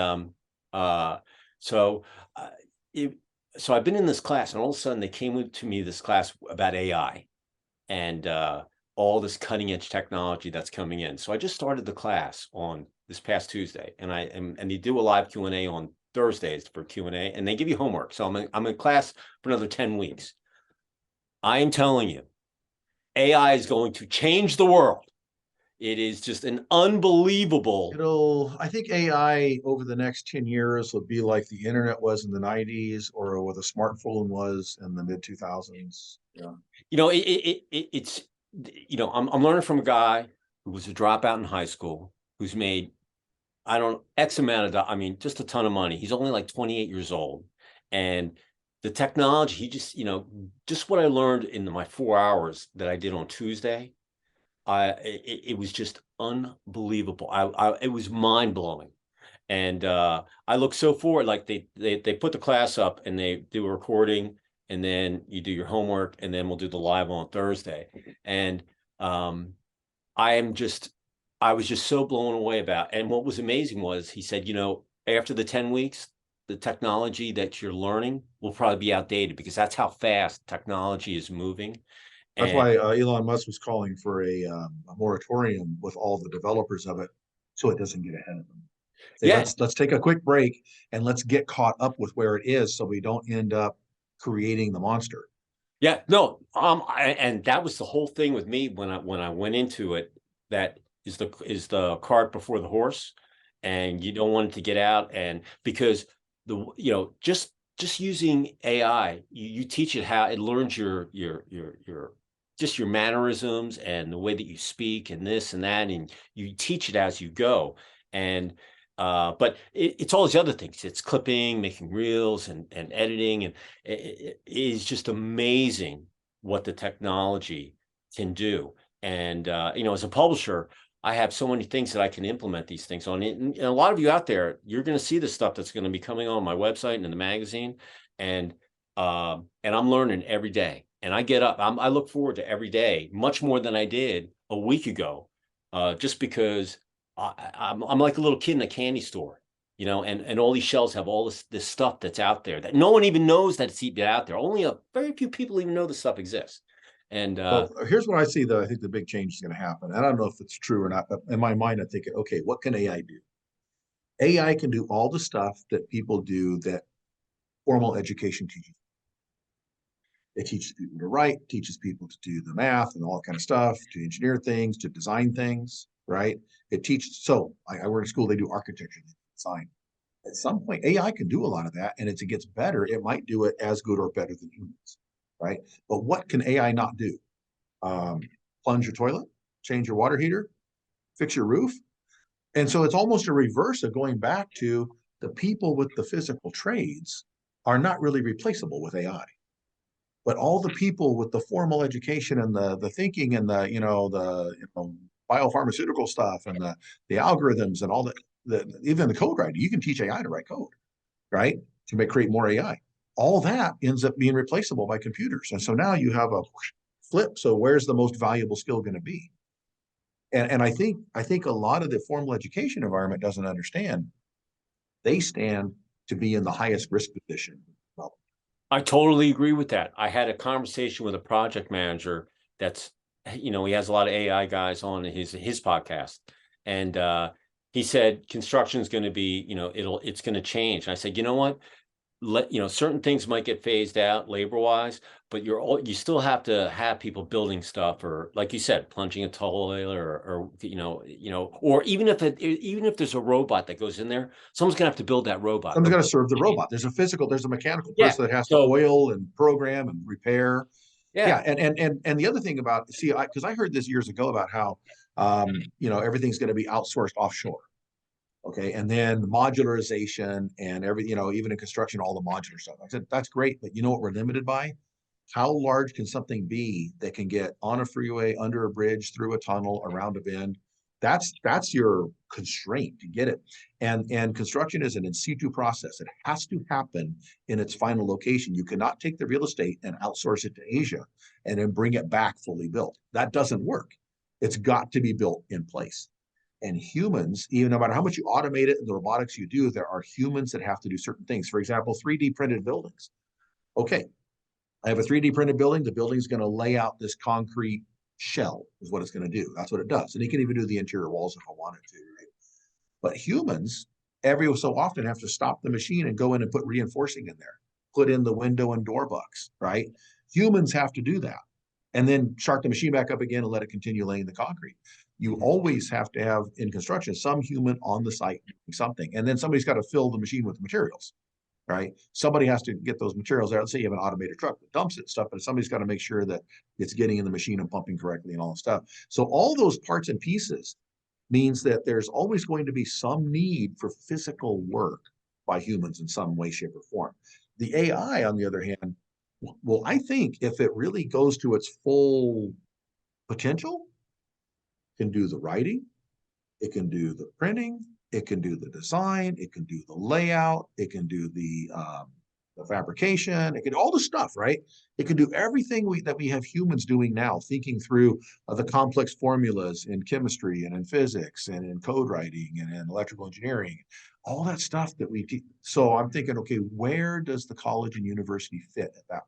uh, so uh, it, so I've been in this class, and all of a sudden they came to me this class about AI and all this cutting edge technology that's coming in. So I just started the class on this past Tuesday, and they do a live Q&A on Thursdays for Q&A, and they give you homework. So I'm in class for another 10 weeks. I am telling you, AI is going to change the world. It is just an unbelievable. I think AI over the next 10 years will be like the internet was in the 90s or what a smartphone was in the mid 2000s. Yeah. It's, I'm learning from a guy who was a dropout in high school, who's made, I don't X amount of, just a ton of money. He's only like 28 years old. And the technology, he just, just what I learned in my 4 hours that I did on Tuesday, it was just unbelievable. It was mind blowing. And I look so forward, like they put the class up and they do a recording, and then you do your homework, and then we'll do the live on Thursday. And um, I am just, I was just so blown away about. And what was amazing was he said, after the 10 weeks, the technology that you're learning will probably be outdated because that's how fast technology is moving. That's And why Elon Musk was calling for a moratorium with all the developers of it so it doesn't get ahead of them. Say, yeah, let's take a quick break and let's get caught up with where it is so we don't end up creating the monster. yeah, no, and that was the whole thing with me when I went into it. That is the cart before the horse, and you don't want it to get out. And because just using AI, you teach it how it learns your just your mannerisms and the way that you speak and this and that, and you teach it as you go. And but it's all these other things. It's clipping, making reels, and editing, and it is just amazing what the technology can do. And as a publisher, I have so many things that I can implement these things on. And a lot of you out there, you're going to see the stuff that's going to be coming on my website and in the magazine, and I'm learning every day. And I get up, I look forward to every day much more than I did a week ago, just because I'm like a little kid in a candy store, and all these shelves have all this stuff that's out there that no one even knows that it's even out there. Only a very few people even know this stuff exists. And Well, here's what I see, though. I think the big change is going to happen. I don't know if it's true or not, but in my mind, I think, okay, what can AI do? AI can do all the stuff that people do that formal education teaches. It teaches people to write, teaches people to do the math and all that kind of stuff, to engineer things, to design things, right? It teaches. So I work in school, they do architecture, design. At some point, AI can do a lot of that. And as it gets better, it might do it as good or better than humans, right? But what can AI not do? Plunge your toilet, change your water heater, fix your roof. And so it's almost a reverse of going back to the people with the physical trades are not really replaceable with AI. But all the people with the formal education and the thinking and the biopharmaceutical stuff and the algorithms and all even the code writing, you can teach AI to write code, right? To create more AI. All that ends up being replaceable by computers. And so now you have a flip. So where's the most valuable skill going to be? And I think a lot of the formal education environment doesn't understand they stand to be in the highest risk position. Well, I totally agree with that. I had a conversation with a project manager that's, he has a lot of AI guys on his podcast. And he said construction is going to be, it's going to change. And I said, you know what? Certain things might get phased out labor wise, but you still have to have people building stuff, or like you said, plunging a toilet, or even if there's a robot that goes in there, someone's gonna have to build that robot. someone's got to serve the robot. There's a mechanical Yeah. person that has to So oil and program and repair. yeah. Yeah, and the other thing about because I heard this years ago about how everything's going to be outsourced offshore. Okay, and then modularization and even in construction, all the modular stuff. I said that's great, but you know what we're limited by? How large can something be that can get on a freeway, under a bridge, through a tunnel, around a bend? That's your constraint to get it. And construction is an in situ process. It has to happen in its final location. You cannot take the real estate and outsource it to Asia and then bring it back fully built. That doesn't work. It's got to be built in place. And humans, even no matter how much you automate it and the robotics you do, there are humans that have to do certain things. For example, 3D printed buildings. Okay, I have a 3D printed building. The building's going to lay out this concrete shell, is what it's going to do. That's what it does. And you can even do the interior walls if I wanted to. Right? But humans, every so often, have to stop the machine and go in and put reinforcing in there, put in the window and door bucks, right? Humans have to do that. And then start the machine back up again and let it continue laying the concrete. You always have to have in construction some human on the site doing something. And then somebody's got to fill the machine with materials, right? Somebody has to get those materials there. Let's say you have an automated truck that dumps it and stuff, but somebody's got to make sure that it's getting in the machine and pumping correctly and all that stuff. So all those parts and pieces means that there's always going to be some need for physical work by humans in some way, shape, or form. The AI, on the other hand, well, I think if it really goes to its full potential, can do the writing, it can do the printing, it can do the design, it can do the layout, it can do the fabrication, it can do all the stuff, right? It can do everything that we have humans doing now, thinking through the complex formulas in chemistry and in physics and in code writing and in electrical engineering, all that stuff that we do. So I'm thinking, okay, where does the college and university fit at that?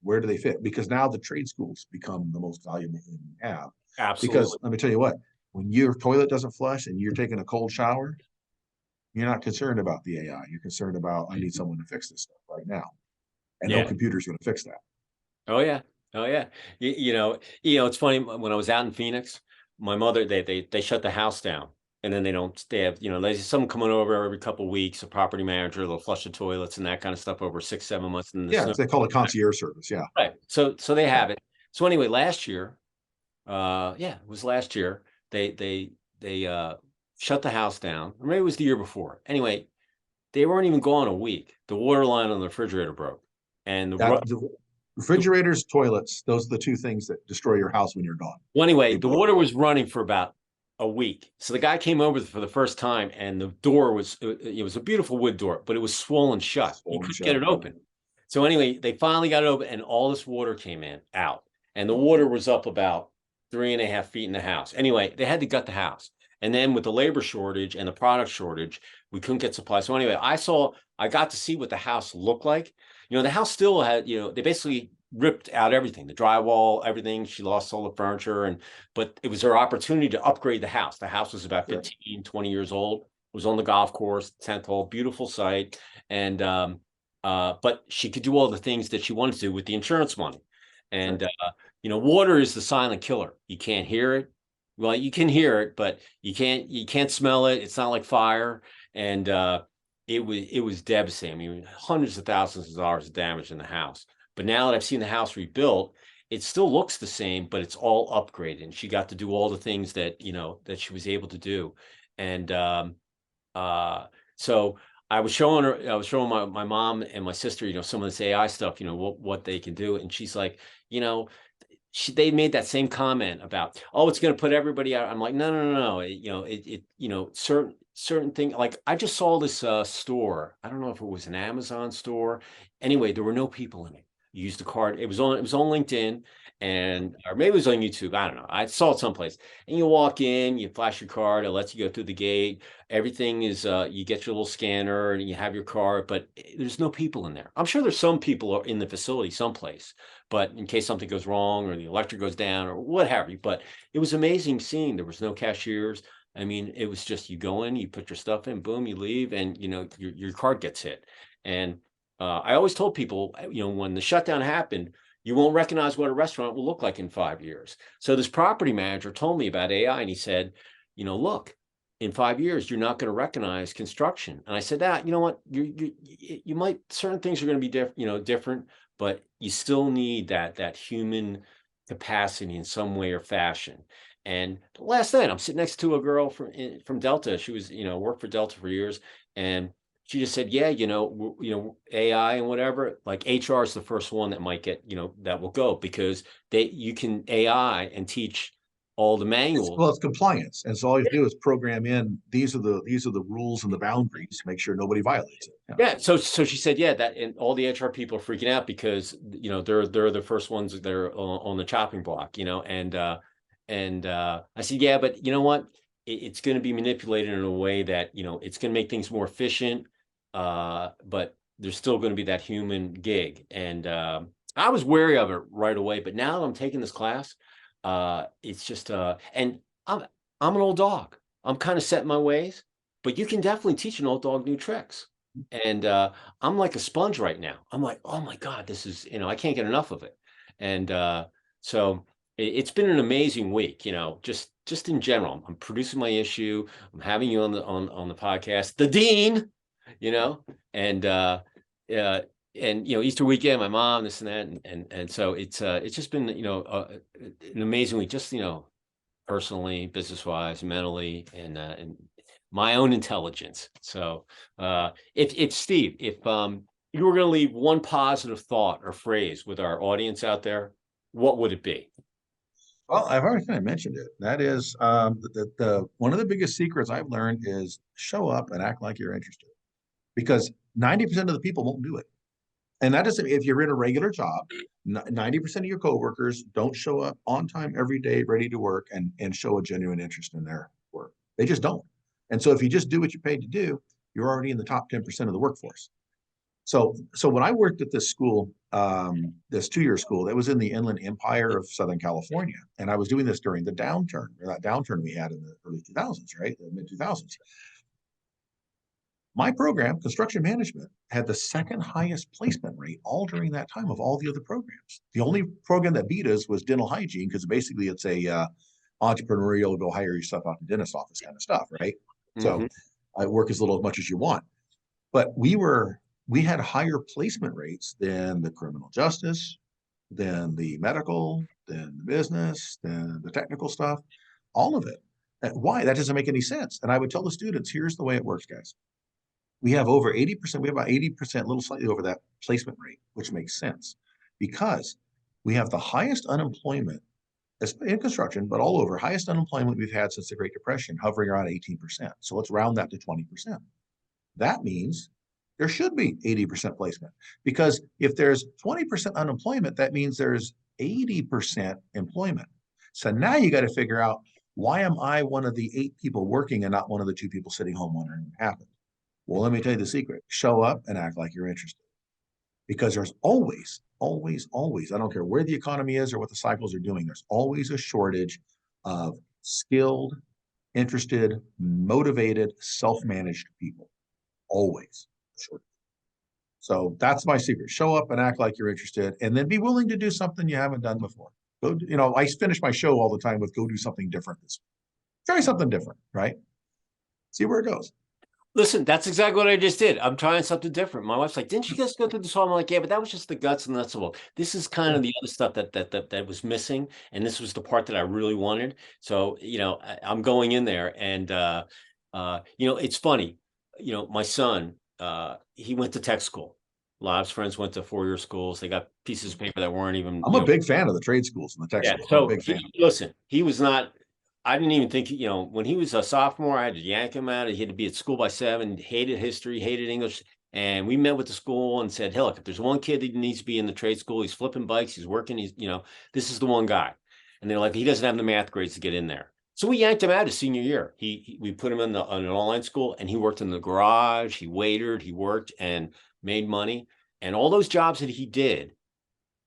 Where do they fit? Because now the trade schools become the most valuable thing we have. Absolutely. Because let me tell you what, when your toilet doesn't flush and you're taking a cold shower, you're not concerned about the AI. You're concerned about, I need someone to fix this stuff right now. And no Yeah. computer's going to fix that. Oh yeah. Oh yeah. It's funny when I was out in Phoenix, my mother, they shut the house down, and then they have, there's someone coming over every couple of weeks, a property manager, they'll flush the toilets and that kind of stuff over 6, 7 months in the Yeah, snow. they call it concierge service. Yeah. Right. So they have it. So anyway, last year, yeah, it was last year, they shut the house down. Or maybe it was the year before. Anyway, they weren't even gone a week. The water line on the refrigerator broke. And The refrigerators, toilets, those are the two things that destroy your house when you're gone. well, anyway, They the broke. water was running for about a week. So the guy came over for the first time, and the door it was a beautiful wood door, but it was swollen shut. You couldn't get it open. So anyway, they finally got it open, and all this water came out, and the water was up about 3.5 feet in the house. Anyway, they had to gut the house. And then with the labor shortage and the product shortage, we couldn't get supply. So anyway, I got to see what the house looked like. The house still had, they basically ripped out everything, the drywall, everything. She lost all the furniture, but it was her opportunity to upgrade the house. The house was about 15, 20 years old. It was on the golf course, 10th hole, beautiful site. And, but she could do all the things that she wanted to do with the insurance money. And, water is the silent killer. You can't hear it. Well, you can hear it, but you can't smell it. It's not like fire. And, it was devastating. I mean, hundreds of thousands of dollars of damage in the house. But now that I've seen the house rebuilt, it still looks the same, but it's all upgraded. And she got to do all the things that, that she was able to do. And so I was showing my mom and my sister, some of this AI stuff, what they can do. And she's like, they made that same comment about, oh, it's going to put everybody out. I'm like, no. Certain thing, like I just saw this store. I don't know if it was an Amazon store. Anyway, there were no people in it. You used the card. It was on LinkedIn, or maybe it was on YouTube. I don't know. I saw it someplace. And you walk in, you flash your card, it lets you go through the gate. Everything is you get your little scanner and you have your card, but there's no people in there. I'm sure there's some people in the facility someplace, but in case something goes wrong or the electric goes down or what have you. But it was amazing seeing there was no cashiers. I mean, it was just you go in, you put your stuff in, boom, you leave, and your card gets hit. And I always told people, when the shutdown happened, you won't recognize what a restaurant will look like in 5 years. So this property manager told me about AI, and he said, look, in 5 years, you're not going to recognize construction. And I said, you know what, you might, certain things are going to be different, but you still need that human capacity in some way or fashion. And last night, I'm sitting next to a girl from Delta. She was, worked for Delta for years, and she just said, yeah, AI and whatever, like HR is the first one that might get, that will go, because you can AI and teach all the manuals. Well, it's compliance, and so all you do is program in these are the rules and the boundaries to make sure nobody violates it. Yeah. So she said, yeah, that, and all the HR people are freaking out because, they're the first ones that are on the chopping block, and I said, yeah, but you know what? It's going to be manipulated in a way that, it's going to make things more efficient. But there's still going to be that human gig. And I was wary of it right away, but now that I'm taking this class, it's just and I'm an old dog. I'm kind of set in my ways, but you can definitely teach an old dog new tricks. And I'm like a sponge right now. I'm like, oh my God, this is, I can't get enough of it. And so it's been an amazing week, just in general. I'm producing my issue. I'm having you on the podcast, the dean, you know, and uh and Easter weekend, my mom, this and that, and so it's just been, an amazing week, just, personally, business wise, mentally, and my own intelligence. So if Steve, if you were going to leave one positive thought or phrase with our audience out there, what would it be? Well, I've already kind of mentioned it. That is the one of the biggest secrets I've learned is show up and act like you're interested, because 90% of the people won't do it. And that is if you're in a regular job, 90% of your coworkers don't show up on time every day, ready to work and show a genuine interest in their work. They just don't. And so if you just do what you're paid to do, you're already in the top 10% of the workforce. So when I worked at this school, this 2-year school that was in the Inland Empire of Southern California, and I was doing this during the downturn, or that downturn we had in the early 2000s, right, the mid 2000s. My program, construction management, had the second highest placement rate all during that time of all the other programs. The only program that beat us was dental hygiene, because basically it's a entrepreneurial, go hire yourself out the dentist office kind of stuff, right? So Mhm. I work as little as much as you want. But we had higher placement rates than the criminal justice, than the medical, than the business, than the technical stuff, all of it. Why? That doesn't make any sense. And I would tell the students, here's the way it works, guys. We have over 80%, we have about 80%, a little slightly over that placement rate, which makes sense because we have the highest unemployment in construction, but all over, highest unemployment we've had since the Great Depression, hovering around 18%. So let's round that to 20%. That means there should be 80% placement, because if there's 20% unemployment, that means there's 80% employment. So now you got to figure out, why am I one of the 8 people working and not one of the 2 people sitting home wondering what happened? Well, let me tell you the secret. Show up and act like you're interested, because there's always, always, always, I don't care where the economy is or what the cycles are doing, there's always a shortage of skilled, interested, motivated, self-managed people. Always a shortage. So that's my secret. Show up and act like you're interested, and then be willing to do something you haven't done before. Go, I finish my show all the time with go do something different this week. Try something different, right? See where it goes. Listen, that's exactly what I just did. I'm trying something different. My wife's like, "Didn't you just go through this whole?" I'm like, "Yeah, but that was just the guts and nuts of it. This is kind of the other stuff that was missing, and this was the part that I really wanted." So, I'm going in there, and it's funny. My son, he went to tech school. A lot of his friends went to 4-year schools. They got pieces of paper that weren't even, I'm a big fan of the trade schools and the tech yeah. schools. I'm a So big fan. listen, he was not. I didn't even think, when he was a sophomore, I had to yank him out. He had to be at school by 7. Hated history, hated English, and we met with the school and said, "Hey, look, if there's one kid that needs to be in the trade school, he's flipping bikes, he's working, this is the one guy." And they're like, "He doesn't have the math grades to get in there." So we yanked him out his senior year. We put him in an online school, and he worked in the garage. He waitered, he worked and made money, and all those jobs that he did,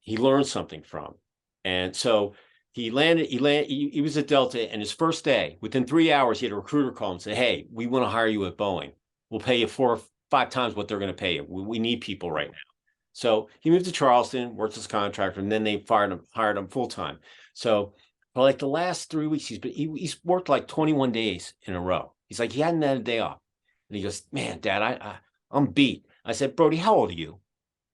he learned something from. And so he was at Delta, and his first day, within 3 hours, he had a recruiter call and say, "Hey, we want to hire you at Boeing. We'll pay you 4 or 5 times what they're going to pay you. We need people right now." So he moved to Charleston, worked as a contractor, and then they hired him full time. So for like the last 3 weeks, he's worked like 21 days in a row. He's like, he hadn't had a day off. And he goes, "Man, Dad, I'm beat." I said, "Brody, how old are you?"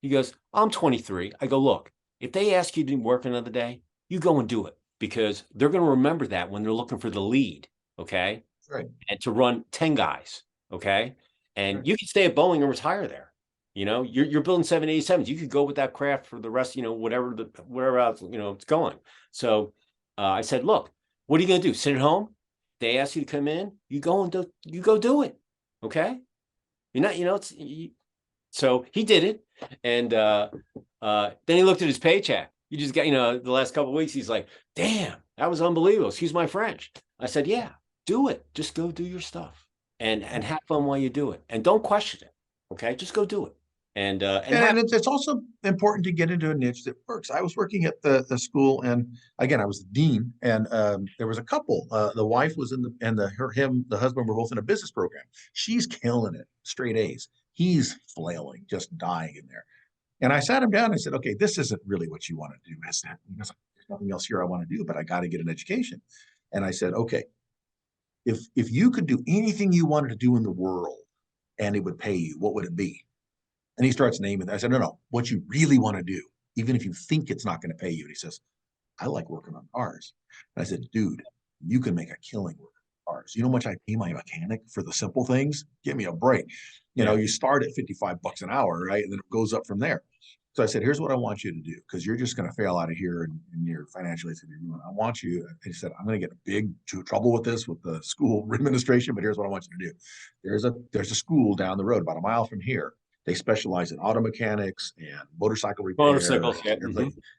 He goes, "I'm 23. I go, "Look, if they ask you to work another day, you go and do it, because they're going to remember that when they're looking for the lead." Okay. Right. And to run 10 guys. Okay. And Right. you can stay at Boeing and retire there. You're building 787s. You could go with that craft for the rest, whatever else, it's going. So I said, "Look, What are you going to do? Sit at home? They ask you to come in, you go and you go do it. Okay. You're not, so he did it. And then he looked at his paycheck. You just got, the last couple of weeks, he's like, damn, that was unbelievable. Excuse my French. I said, yeah, do it. Just go do your stuff and have fun while you do it. And don't question it. Okay. Just go do it. And And it's also important to get into a niche that works. I was working at the school, and again, I was the dean, and there was a couple. The wife was in the, and the husband were both in a business program. She's killing it, straight A's. He's flailing, just dying in there. And I sat him down and I said, okay, this isn't really what you want to do, is that? There's nothing else here I want to do, but I got to get an education. And I said, okay, if you could do anything you wanted to do in the world and it would pay you, what would it be? And he starts naming that. I said, no, what you really want to do, even if you think it's not going to pay you. And he says, I like working on cars. And I said, dude, you can make a killing working on cars. You know how much I pay my mechanic for the simple things? Give me a break. You start at 55 bucks an hour, right? And then it goes up from there. So I said, here's what I want you to do, because you're just going to fail out of here and your financially it's going to be ruined. I want you, he said, I'm going to get big trouble with this with the school administration, but here's what I want you to do. There's a school down the road about a mile from here. They specialize in auto mechanics and motorcycle repair, motorcycles, yeah.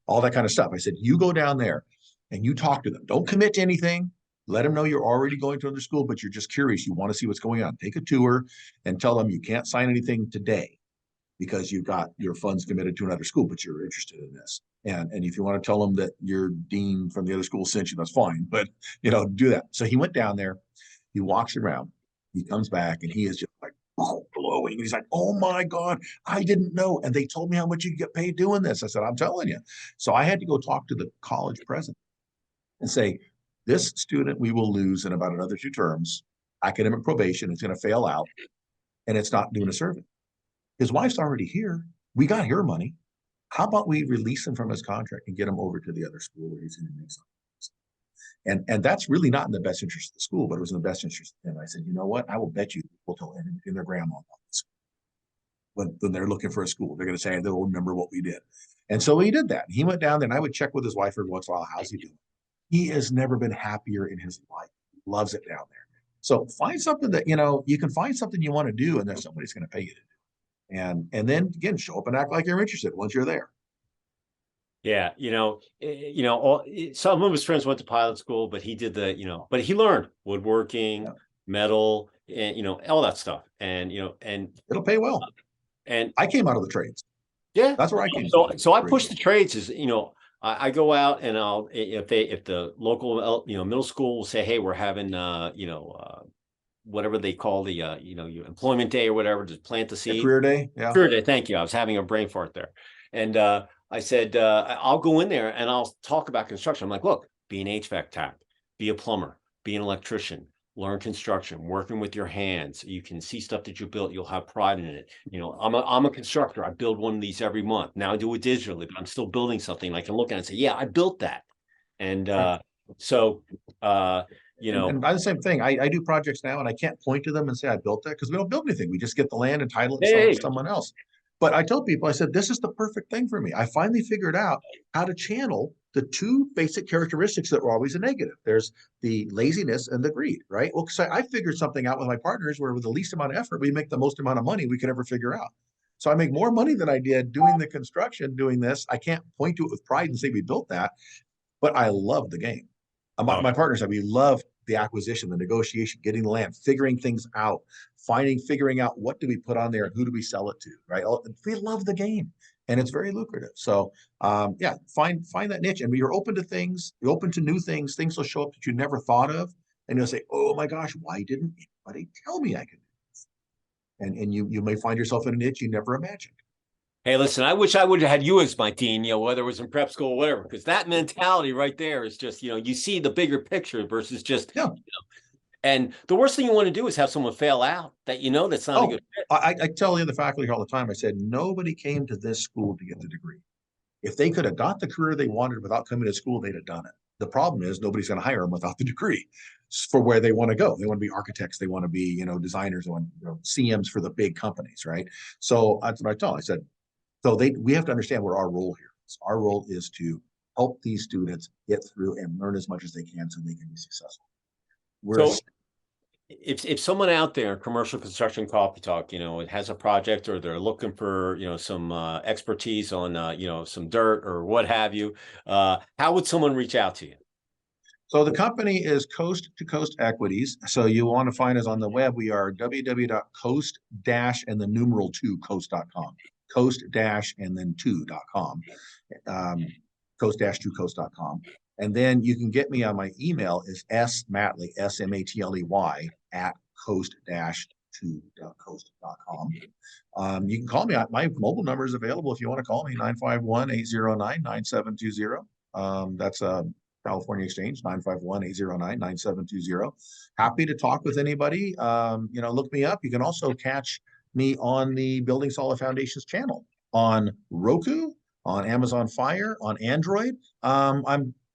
All that kind of stuff. I said, you go down there and you talk to them. Don't commit to anything. Let them know you're already going to another school, but you're just curious. You want to see what's going on. Take a tour and tell them you can't sign anything today because you've got your funds committed to another school, but you're interested in this. And if you want to tell them that your dean from the other school sent you, that's fine. But do that. So he went down there. He walks around. He comes back and he is just like, glowing. He's like, oh my God, I didn't know. And they told me how much you get paid doing this. I said, I'm telling you. So I had to go talk to the college president and say, this student we will lose in about another 2 terms, academic probation, it's going to fail out, and it's not doing a survey. His wife's already here. We got her money. How about we release him from his contract and get him over to the other school where he's going to make something? And that's really not in the best interest of the school, but it was in the best interest of him. I said, you know what? I will bet you people tell him and their grandma about this. When they're looking for a school, they're going to say they'll remember what we did. And so he did that. He went down there, and I would check with his wife every once in a while. How's he doing? He has never been happier in his life. He loves it down there. So find something that you can find something you want to do, and there's somebody's going to pay you to do. And then again, show up and act like you're interested once you're there. Yeah, some of his friends went to pilot school, but he did but he learned woodworking, metal, and all that stuff. And and it'll pay well. And I came out of the trades. Yeah, that's where I came. So I push the trades. I go out and I'll if the local middle school will say, hey, we're having whatever they call the your employment day or whatever, to plant the seed. Career day. Yeah. Career day. Thank you. I was having a brain fart there. And I said, I'll go in there and I'll talk about construction. I'm like, look, be an HVAC tech, be a plumber, be an electrician, learn construction, working with your hands. You can see stuff that you built. You'll have pride in it. I'm a constructor. I build one of these every month. Now I do it digitally, but I'm still building something. I can look at it and say, yeah, I built that. And and by the same thing, I do projects now, and I can't point to them and say I built that, because we don't build anything. We just get the land and title it and sell it to someone else. But I tell people, I said, this is the perfect thing for me. I finally figured out how to channel the 2 basic characteristics that were always a negative. There's the laziness and the greed, right? Well, because I figured something out with my partners where with the least amount of effort, we make the most amount of money we could ever figure out. So I make more money than I did doing the construction, doing this. I can't point to it with pride and say we built that, but I love the game. My partners said we love the acquisition, the negotiation, getting the land, figuring things out, figuring out what do we put on there and who do we sell it to, right? We love the game, and it's very lucrative. So find that niche, and when you're open to things, you're open to new things, things will show up that you never thought of, and you'll say, oh my gosh, why didn't anybody tell me I could do this? And you may find yourself in a niche you never imagined. Hey, listen, I wish I would have had you as my dean, whether it was in prep school or whatever, because that mentality right there is just, you see the bigger picture versus just, and the worst thing you want to do is have someone fail out that, that's not a good fit. I tell the faculty all the time, I said, nobody came to this school to get the degree. If they could have got the career they wanted without coming to school, they'd have done it. The problem is nobody's going to hire them without the degree for where they want to go. They want to be architects. They want to be, designers. They want CMs for the big companies, right? So that's what I tell them. I said, so we have to understand what our role here is. Our role is to help these students get through and learn as much as they can so they can be successful. So if someone out there in commercial construction coffee talk, it has a project, or they're looking for, some expertise on, some dirt or what have you, how would someone reach out to you? So the company is Coast to Coast Equities. So you want to find us on the web. We are www.coast- and the numeral 2 coast.com. Coast- and then 2.com. Coast-2 coast.com. And then you can get me on my email is smatley, SMATLEY at coast-2 coast.com. You can call me. My mobile number is available if you want to call me, 951-809-9720. That's California Exchange, 951-809-9720. Happy to talk with anybody. Look me up. You can also catch me on the Building Solid Foundations channel on Roku, on Amazon Fire, on Android.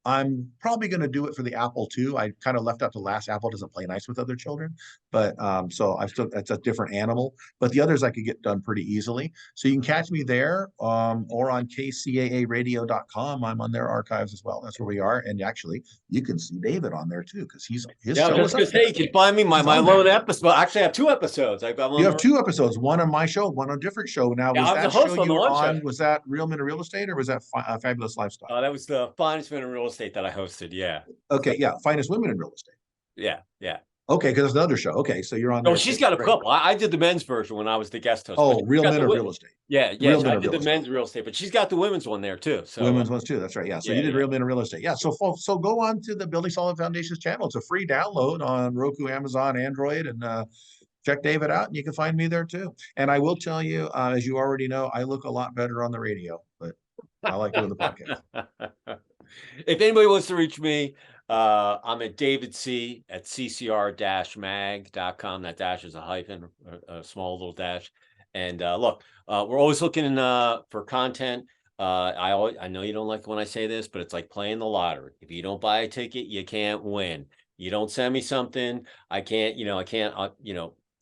I'm probably going to do it for the Apple too. I kind of left out the last. Apple doesn't play nice with other children, but so that's a different animal. But the others I could get done pretty easily. So you can catch me there, or on kcaaradio.com. I'm on their archives as well. That's where we are. And actually, you can see David on there too, because his show is up there. You can find me my lone episode. Well, actually, I have 2 episodes. You have 2 episodes, one on my show, one on a different show. Now, was that show you were on? Was that Real Men in Real Estate, or was that Fabulous Lifestyle? That was the Finest Men in Real Estate that I hosted. Yeah. Okay. Yeah. Finest Women in Real Estate. Yeah. Yeah. Okay, because it's another show. Okay, so you're on Oh, there. she's got a couple. I did the men's version when I was the guest host. Oh, Real Men of Real Estate. Yeah, yeah. I did the men's real estate, but she's got the women's one there too. So women's ones too. That's right. Yeah. So you did Real Men of Real Estate. Yeah. So folks, so go on to the Building Solid Foundations channel. It's a free download on Roku, Amazon, Android, and check David out, and you can find me there too. And I will tell you, as you already know, I look a lot better on the radio, but I like doing the podcast. If anybody wants to reach me, I'm at David C at ccr-mag.com. That dash is a hyphen, a small little dash. And look, we're always looking for content. I know you don't like when I say this, but it's like playing the lottery. If you don't buy a ticket, you can't win. You don't send me something, I can't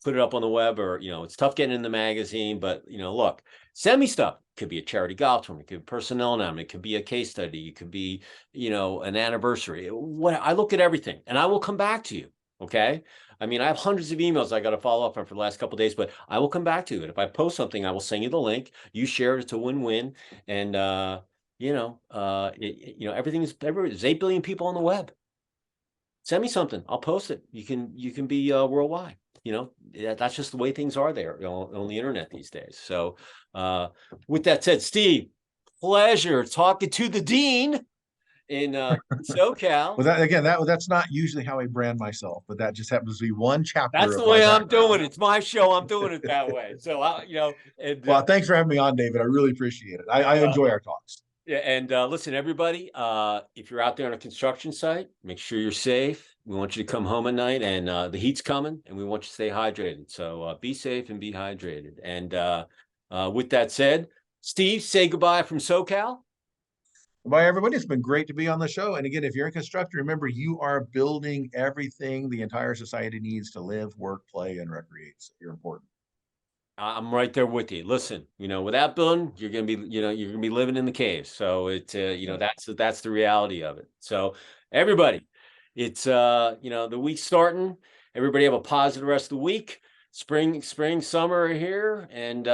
put it up on the web, or it's tough getting in the magazine. But look, send me stuff. It could be a charity golf tournament, it could be personnel announcement, it could be a case study, it could be an anniversary. I look at everything, and I will come back to you. Okay, I mean, I have hundreds of emails I got to follow up on for the last couple of days, but I will come back to you. And if I post something, I will send you the link. You share it. It's a win-win. And there's 8 billion people on the web. Send me something, I'll post it. You can be worldwide. That's just the way things are there on the internet these days. So with that said, Steve, pleasure talking to the dean in SoCal. Well, that's not usually how I brand myself, but that just happens to be one chapter. That's the way I'm doing it. It's my show. I'm doing it that way. So well, thanks for having me on, David. I really appreciate it. I enjoy our talks. Yeah, and listen, everybody, if you're out there on a construction site, make sure you're safe. We want you to come home at night, and the heat's coming, and we want you to stay hydrated. So be safe and be hydrated. And with that said, Steve, say goodbye from SoCal. Bye, everybody. It's been great to be on the show. And again, if you're in construction, remember, you are building everything the entire society needs to live, work, play, and recreate. So you're important. I'm right there with you. Listen, without building, you're gonna be, you're gonna be living in the cave. So that's the reality of it. So everybody, it's the week's starting. Everybody have a positive rest of the week. Spring, summer are here, and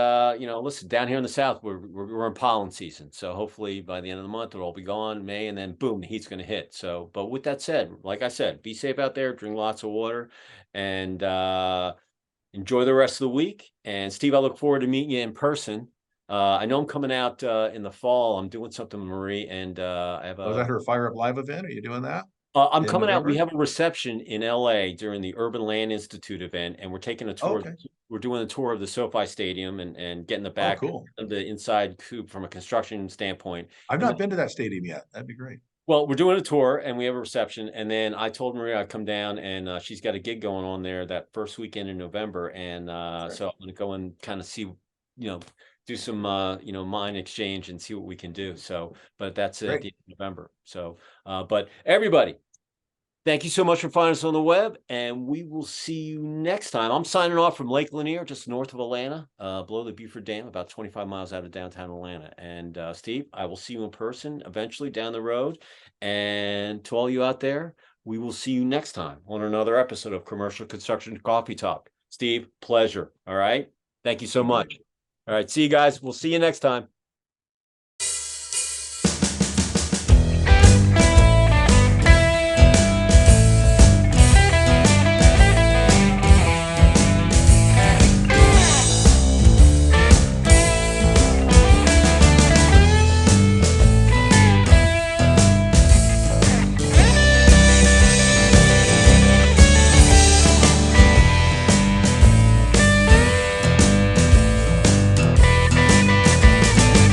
listen, down here in the South, we're in pollen season. So hopefully by the end of the month, it'll all be gone, May, and then boom, the heat's gonna hit. So, but with that said, like I said, be safe out there, drink lots of water, and enjoy the rest of the week. And Steve, I look forward to meeting you in person. I know I'm coming out in the fall. I'm doing something with Marie, and I have Was that her Fire Up Live event? Are you doing that? I'm coming out. We have a reception in LA during the Urban Land Institute event, and we're taking a tour. Okay. We're doing a tour of the SoFi Stadium and getting the back of the inside coop from a construction standpoint. I've not been to that stadium yet. That'd be great. Well, we're doing a tour, and we have a reception, and then I told Maria I'd come down, and she's got a gig going on there that first weekend in November, and so I'm going to go and kind of see, do some mind exchange and see what we can do. So, but that's at the end of November. So, but everybody, Thank you so much for finding us on the web, and we will see you next time. I'm signing off from Lake Lanier, just north of Atlanta, below the Beaufort Dam, about 25 miles out of downtown Atlanta. And Steve, I will see you in person eventually down the road. And to all you out there, we will see you next time on another episode of Commercial Construction Coffee Talk. Steve, pleasure. All right. Thank you so much. All right. See you guys. We'll see you next time.